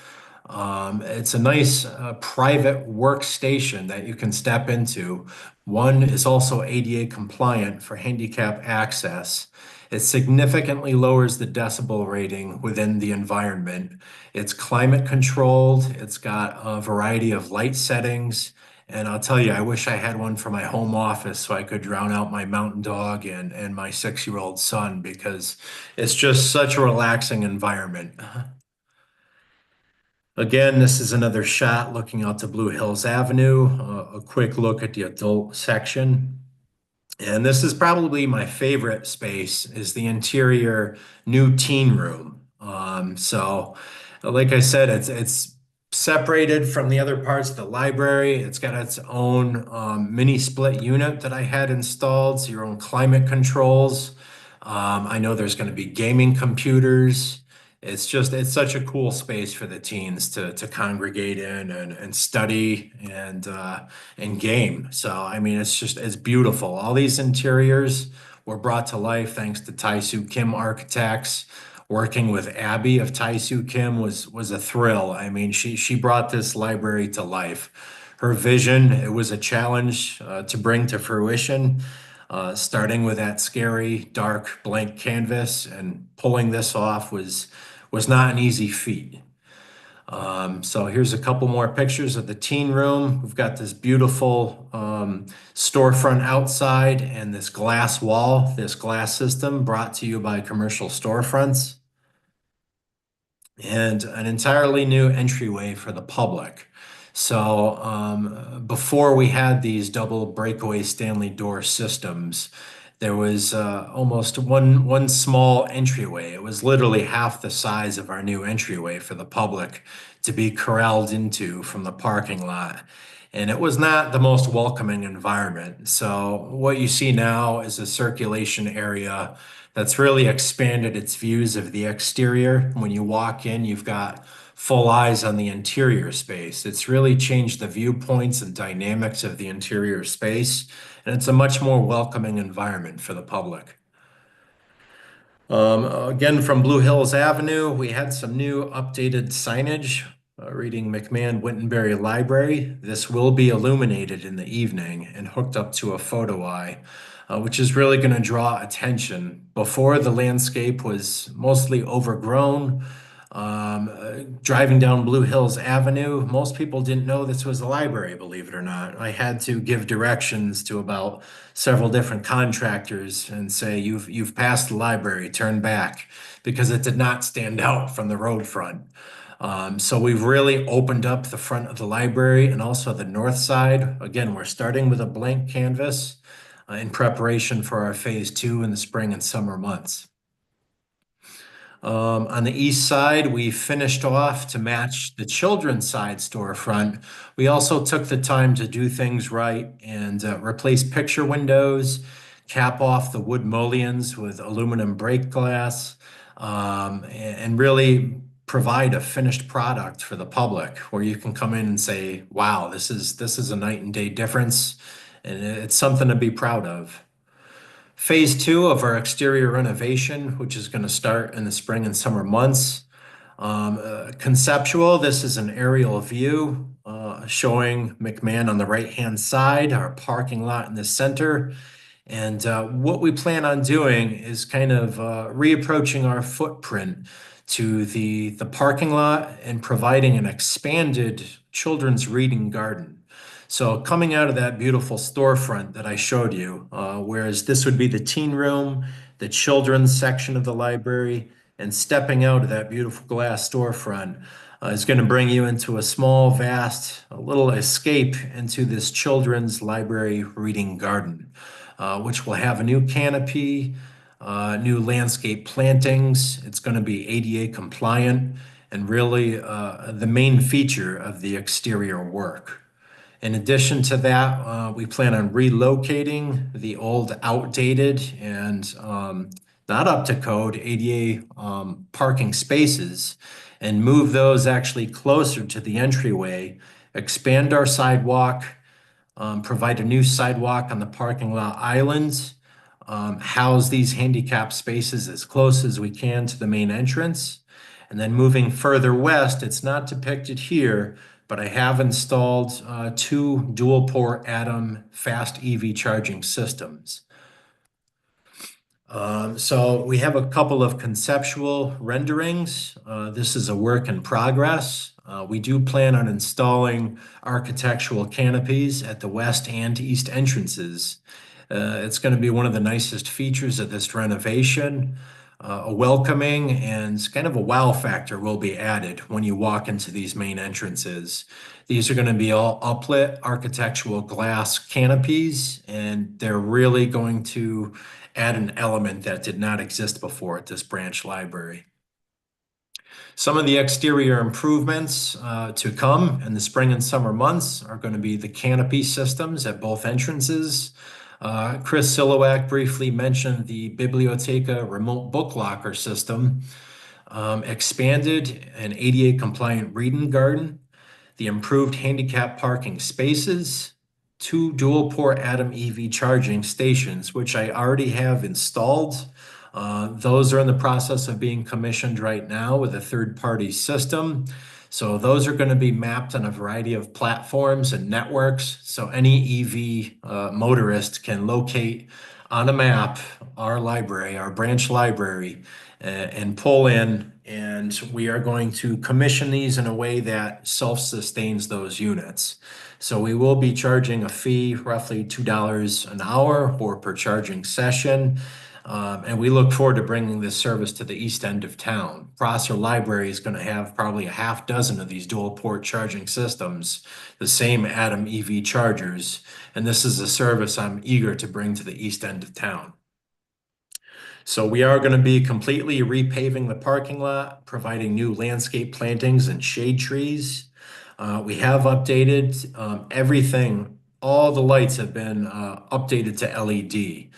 It's a nice private workstation that you can step into. One is also ADA compliant for handicap access. It significantly lowers the decibel rating within the environment. It's climate controlled. It's got a variety of light settings. And I'll tell you, I wish I had one for my home office so I could drown out my mountain dog and my 6-year-old son, because it's just such a relaxing environment. Again, this is another shot looking out to Blue Hills Avenue, a quick look at the adult section. And this is probably my favorite space, is the interior new teen room. So like I said, it's separated from the other parts of the library. It's got its own mini split unit that I had installed, so your own climate controls. I know there's going to be gaming computers. It's such a cool space for the teens to congregate in and study and game. So I mean, it's beautiful. All these interiors were brought to life thanks to Tai-Soo Kim Architects. Working with Abby of Tai-Soo Kim was a thrill. I mean, she brought this library to life. Her vision, it was a challenge to bring to fruition, starting with that scary, dark blank canvas, and pulling this off was not an easy feat. So here's a couple more pictures of the teen room. We've got this beautiful storefront outside and this glass wall, this glass system brought to you by Commercial Storefronts, and an entirely new entryway for the public. So before we had these double breakaway Stanley door systems, there was almost one small entryway. It was literally half the size of our new entryway for the public to be corralled into from the parking lot. And it was not the most welcoming environment. So what you see now is a circulation area that's really expanded its views of the exterior. When you walk in, you've got full eyes on the interior space. It's really changed the viewpoints and dynamics of the interior space, and it's a much more welcoming environment for the public. Again, from Blue Hills Avenue, we had some new updated signage reading McMahon Wittenberry Library. This will be illuminated in the evening and hooked up to a photo eye, which is really going to draw attention. Before, the landscape was mostly overgrown. Driving down Blue Hills Avenue, most people didn't know this was a library, believe it or not. I had to give directions to about several different contractors and say, you've passed the library, turn back, because it did not stand out from the road front. So we've really opened up the front of the library and also the north side. Again, we're starting with a blank canvas in preparation for our phase 2 in the spring and summer months. On the east side, we finished off to match the children's side storefront. We also took the time to do things right and replace picture windows, cap off the wood mullions with aluminum break glass, and really provide a finished product for the public where you can come in and say, wow, this is a night and day difference, and it's something to be proud of. Phase 2 of our exterior renovation, which is going to start in the spring and summer months. Conceptual, this is an aerial view showing McMahon on the right-hand side, our parking lot in the center. And what we plan on doing is kind of reapproaching our footprint to the parking lot and providing an expanded children's reading garden. So coming out of that beautiful storefront that I showed you, whereas this would be the teen room, the children's section of the library, and stepping out of that beautiful glass storefront is going to bring you into a small, vast, a little escape into this children's library reading garden, which will have a new canopy, new landscape plantings. It's going to be ADA compliant and really the main feature of the exterior work. In addition to that, we plan on relocating the old outdated and not up to code ADA parking spaces and move those actually closer to the entryway, expand our sidewalk, provide a new sidewalk on the parking lot islands, house these handicap spaces as close as we can to the main entrance. And then moving further west, it's not depicted here, but I have installed 2 dual port Atom fast EV charging systems. So we have a couple of conceptual renderings. This is a work in progress. We do plan on installing architectural canopies at the west and east entrances. It's going to be one of the nicest features of this renovation. A welcoming and kind of a wow factor will be added when you walk into these main entrances. These are going to be all uplit architectural glass canopies, and they're really going to add an element that did not exist before at this branch library. Some of the exterior improvements to come in the spring and summer months are going to be the canopy systems at both entrances. Chris Silowak briefly mentioned the Biblioteca remote book locker system, expanded an ADA compliant reading garden, the improved handicap parking spaces, 2 dual port Atom EV charging stations, which I already have installed. Those are in the process of being commissioned right now with a third-party system. So those are going to be mapped on a variety of platforms and networks. So any EV motorist can locate on a map our library, our branch library, and pull in. And we are going to commission these in a way that self-sustains those units. So we will be charging a fee, roughly $2 an hour or per charging session. And we look forward to bringing this service to the east end of town. Prosser Library is going to have probably a half dozen of these dual port charging systems, the same Atom EV chargers. And this is a service I'm eager to bring to the east end of town. So we are going to be completely repaving the parking lot, providing new landscape plantings and shade trees. We have updated everything. All the lights have been updated to LED.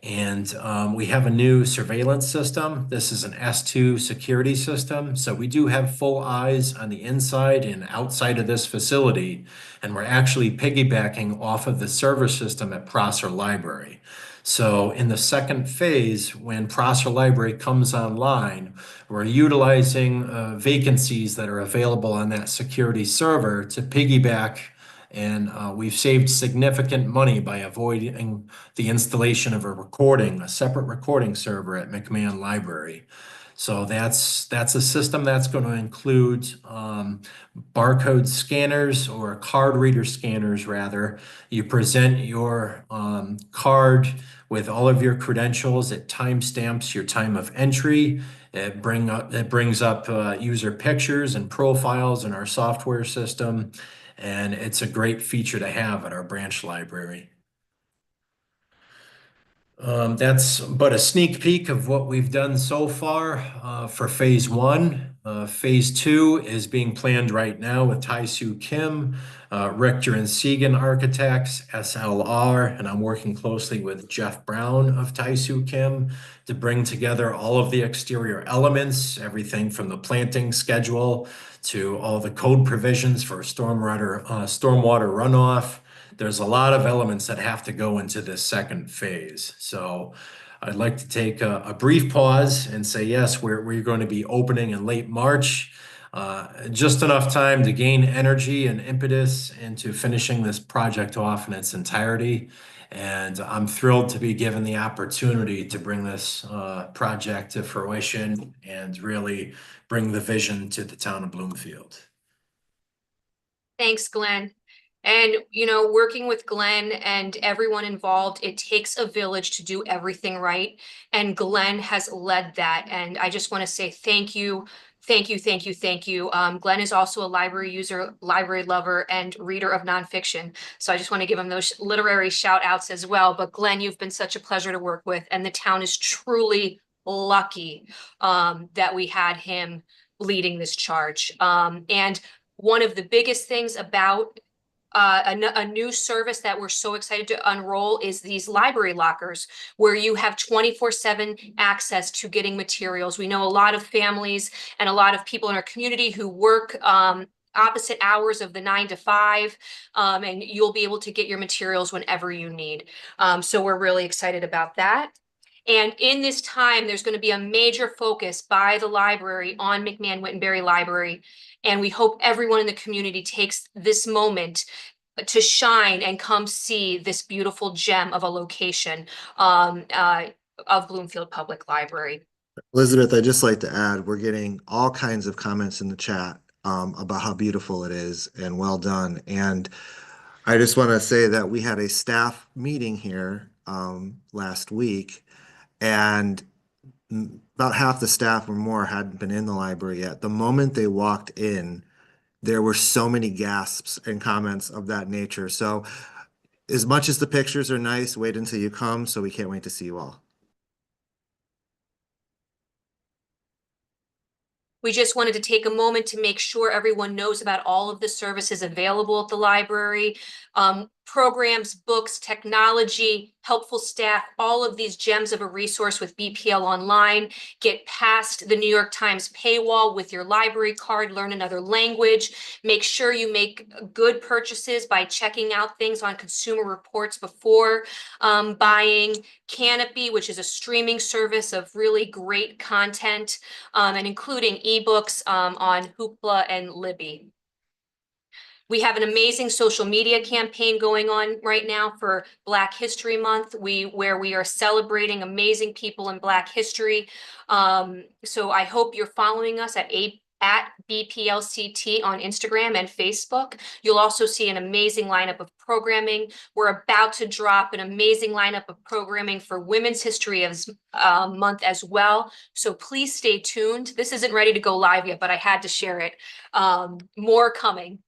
And we have a new surveillance system. This is an S2 security system. So we do have full eyes on the inside and outside of this facility. And we're actually piggybacking off of the server system at Prosser Library. So in the second phase, when Prosser Library comes online, we're utilizing vacancies that are available on that security server to piggyback. And we've saved significant money by avoiding the installation of a separate recording server at McMahon Library. So that's a system that's going to include barcode scanners or card reader scanners, rather. You present your card with all of your credentials. It timestamps your time of entry. It brings up user pictures and profiles in our software system. And it's a great feature to have at our branch library. That's but a sneak peek of what we've done so far for phase 1. Phase 2 is being planned right now with Tai-Soo Kim, Richter and Segan Architects, SLR, and I'm working closely with Jeff Brown of Tai-Soo Kim to bring together all of the exterior elements, everything from the planting schedule to all the code provisions for stormwater runoff. There's a lot of elements that have to go into this second phase. So I'd like to take a brief pause and say, yes, we're going to be opening in late March. Just enough time to gain energy and impetus into finishing this project off in its entirety. And I'm thrilled to be given the opportunity to bring this project to fruition and really bring the vision to the town of Bloomfield. Thanks, Glenn. And, you know, working with Glenn and everyone involved, it takes a village to do everything right. And Glenn has led that. And I just want to say thank you. Thank you, thank you, thank you. Glenn is also a library user, library lover, and reader of nonfiction. So I just want to give him those literary shout outs as well. But Glenn, you've been such a pleasure to work with. And the town is truly lucky that we had him leading this charge. And one of the biggest things about a new service that we're so excited to unroll is these library lockers where you have 24/7 access to getting materials. We know a lot of families and a lot of people in our community who work opposite hours of the 9 to 5, and you'll be able to get your materials whenever you need. So we're really excited about that. And in this time, there's going to be a major focus by the library on McMahon Wittenberry Library. And we hope everyone in the community takes this moment to shine and come see this beautiful gem of a location of Bloomfield Public Library. Elizabeth, I'd just like to add, we're getting all kinds of comments in the chat about how beautiful it is and well done. And I just want to say that we had a staff meeting here last week, and about half the staff or more hadn't been in the library yet. The moment they walked in, there were so many gasps and comments of that nature. So as much as the pictures are nice, wait until you come. So we can't wait to see you all. We just wanted to take a moment to make sure everyone knows about all of the services available at the library, programs, books, technology, helpful staff, all of these gems of a resource with BPL Online. Get past the New York Times paywall with your library card, learn another language. Make sure you make good purchases by checking out things on Consumer Reports before buying. Canopy, which is a streaming service of really great content, and including ebooks on Hoopla and Libby. We have an amazing social media campaign going on right now for Black History Month, where we are celebrating amazing people in Black history. So I hope you're following us at BPLCT on Instagram and Facebook. You'll also see an amazing lineup of programming. We're about to drop an amazing lineup of programming for Women's History Month as well. So please stay tuned. This isn't ready to go live yet, but I had to share it. More coming.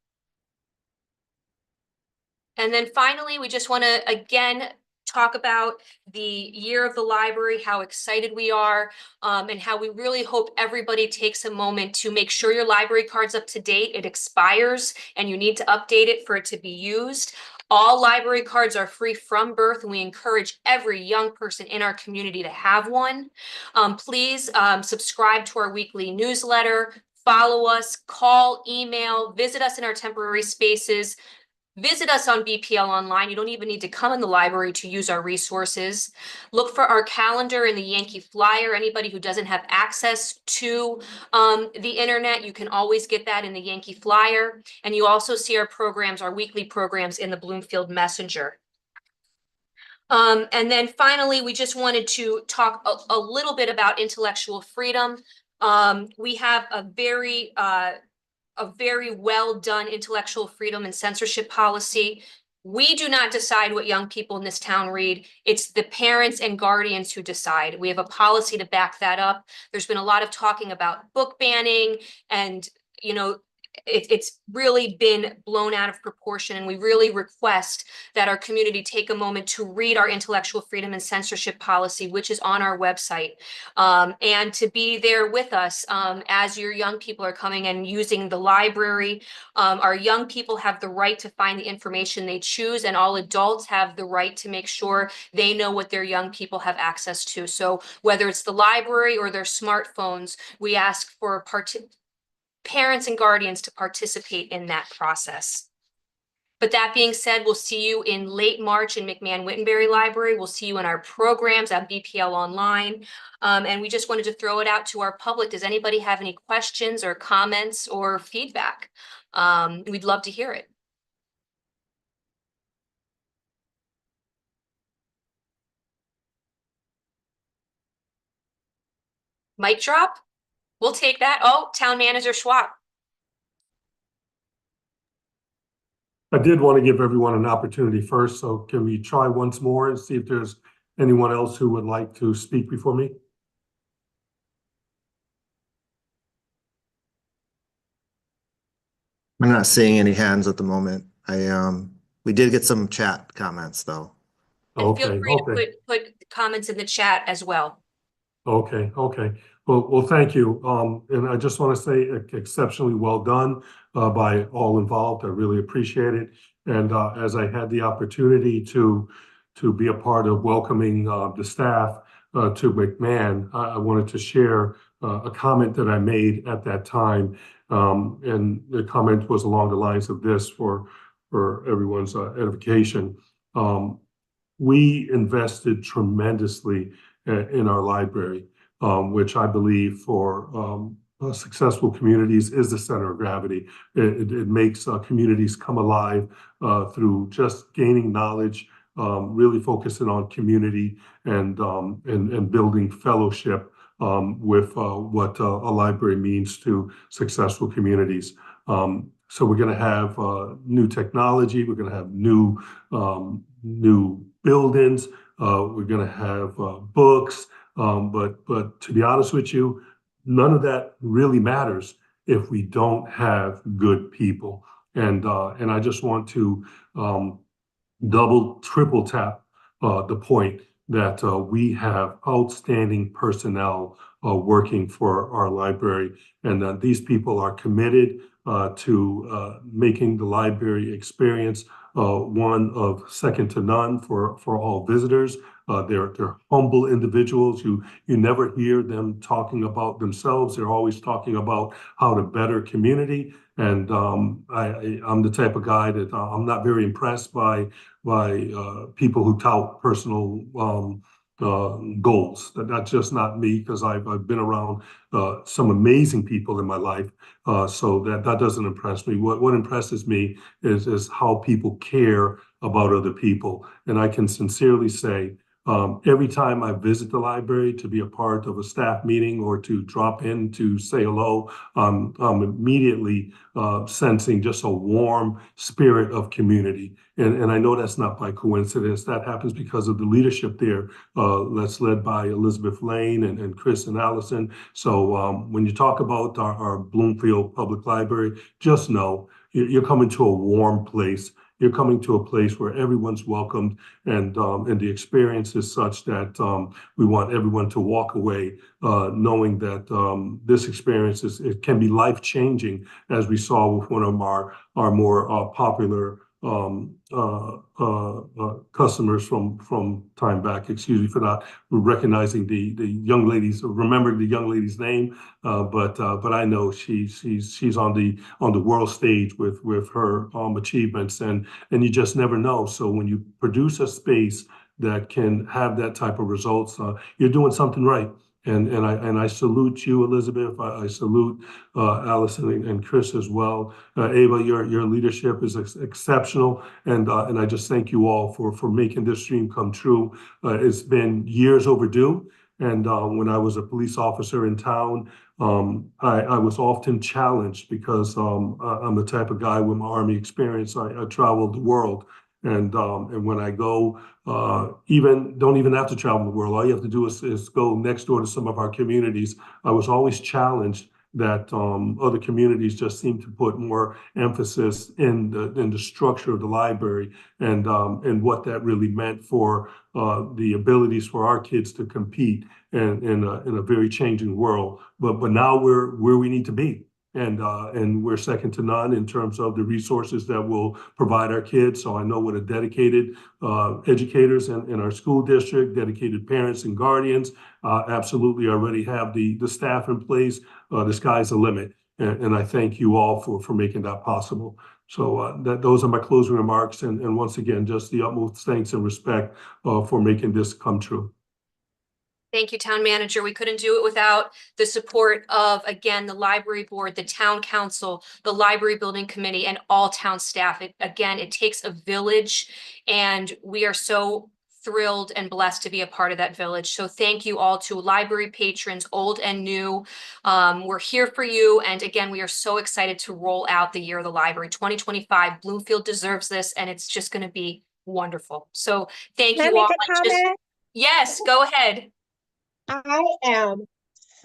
And then finally, we just want to, again, talk about the year of the library, how excited we are, and how we really hope everybody takes a moment to make sure your library card's up to date. It expires and you need to update it for it to be used. All library cards are free from birth, and we encourage every young person in our community to have one. Please subscribe to our weekly newsletter, follow us, call, email, visit us in our temporary spaces. Visit us on BPL Online. You don't even need to come in the library to use our resources. Look for our calendar in the Yankee Flyer. Anybody who doesn't have access to the internet, you can always get that in the Yankee Flyer. And you also see our programs, our weekly programs in the Bloomfield Messenger. And then finally, we just wanted to talk a little bit about intellectual freedom. We have a very well done intellectual freedom and censorship policy. We do not decide what young people in this town read. It's the parents and guardians who decide. We have a policy to back that up. There's been a lot of talking about book banning, and, you know, it's really been blown out of proportion, and we really request that our community take a moment to read our intellectual freedom and censorship policy, which is on our website, and to be there with us as your young people are coming and using the library. Our young people have the right to find the information they choose, and all adults have the right to make sure they know what their young people have access to. So whether it's the library or their smartphones, we ask for parents and guardians to participate in that process. But that being said, we'll see you in late March in McMahon-Wittenberry Library. We'll see you in our programs at BPL Online. And we just wanted to throw it out to our public. Does anybody have any questions or comments or feedback? We'd love to hear it. Mic drop? We'll take that. Oh, Town Manager Schwab. I did want to give everyone an opportunity first, so can we try once more and see if there's anyone else who would like to speak before me? I'm not seeing any hands at the moment. We did get some chat comments though. And feel Okay, free okay. to put comments in the chat as well. Okay, okay. Well, thank you. And I just want to say exceptionally well done by all involved. I really appreciate it. And as I had the opportunity to be a part of welcoming the staff to McMahon, I wanted to share a comment that I made at that time. And the comment was along the lines of this for everyone's edification. We invested tremendously in our library, which I believe for successful communities is the center of gravity. It makes communities come alive through just gaining knowledge, really focusing on community and building fellowship with what a library means to successful communities. So we're going to have new technology. We're going to have new buildings. We're going to have books. But to be honest with you, none of that really matters if we don't have good people. And I just want to double, triple tap the point that we have outstanding personnel working for our library, and that these people are committed to making the library experience one of second to none for all visitors. They're humble individuals. You never hear them talking about themselves. They're always talking about how to better community. And I'm the type of guy that I'm not very impressed by people who tout personal goals. That's just not me, because I've been around some amazing people in my life. So that doesn't impress me. What impresses me is how people care about other people. And I can sincerely say, every time I visit the library to be a part of a staff meeting or to drop in to say hello, I'm immediately sensing just a warm spirit of community. And I know that's not by coincidence. That happens because of the leadership there that's led by Elizabeth Lane and Chris and Allison. So when you talk about our Bloomfield Public Library, just know you're coming to a warm place. You're coming to a place where everyone's welcomed, and the experience is such that we want everyone to walk away knowing that this experience it can be life-changing, as we saw with one of our more popular customers from time back. Excuse me for not recognizing the young lady's, remembering the young lady's name, but I know she's on the world stage with her achievements, and you just never know. So when you produce a space that can have that type of results, you're doing something right. And I salute you, Elizabeth. I salute Allison and Chris as well. Ava, your leadership is exceptional, and I just thank you all for making this dream come true. It's been years overdue, and when I was a police officer in town, I was often challenged because I'm the type of guy with my Army experience. I traveled the world. And when I go, don't even have to travel the world. All you have to do is go next door to some of our communities. I was always challenged that other communities just seem to put more emphasis in the structure of the library and what that really meant for the abilities for our kids to compete in a very changing world. But now we're where we need to be. And we're second to none in terms of the resources that will provide our kids. So I know what a dedicated educators in our school district, dedicated parents and guardians, absolutely already have the staff in place. The sky's the limit. And I thank you all for making that possible. So those are my closing remarks. And once again, just the utmost thanks and respect for making this come true. Thank you, Town Manager. We couldn't do it without the support of, again, the library board, the town council, the library building committee, and all town staff. Again, it takes a village, and we are so thrilled and blessed to be a part of that village. So thank you all to library patrons, old and new. We're here for you. And again, we are so excited to roll out the Year of the Library 2025. Bloomfield deserves this, and it's just going to be wonderful. So thank Can I you all. make a comment? Yes, go ahead. I am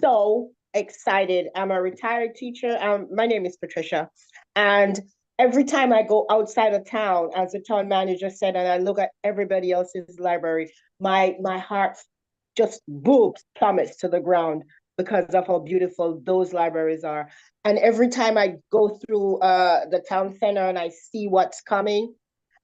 so excited. I'm a retired teacher. My name is Patricia. And every time I go outside of town, as the town manager said, and I look at everybody else's library, my heart just boobs plummets to the ground because of how beautiful those libraries are. And every time I go through the town center and I see what's coming,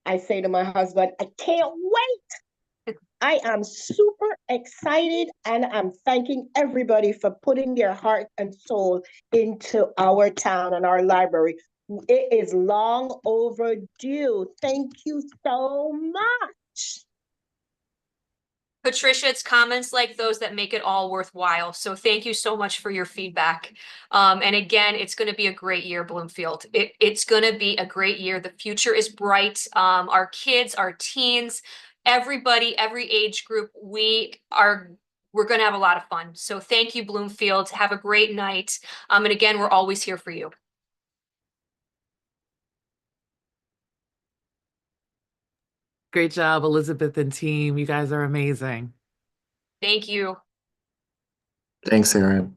I say to my husband, I can't wait. I am super excited, and I'm thanking everybody for putting their heart and soul into our town and our library. It is long overdue. Thank you so much. Patricia, it's comments like those that make it all worthwhile. So thank you so much for your feedback. And again, it's going to be a great year, Bloomfield. It's going to be a great year. The future is bright. Our kids, our teens, everybody, every age group, we're going to have a lot of fun. So thank you, Bloomfield. Have a great night. And again, we're always here for you. Great job, Elizabeth and team. You guys are amazing. Thank you. Thanks, Aaron.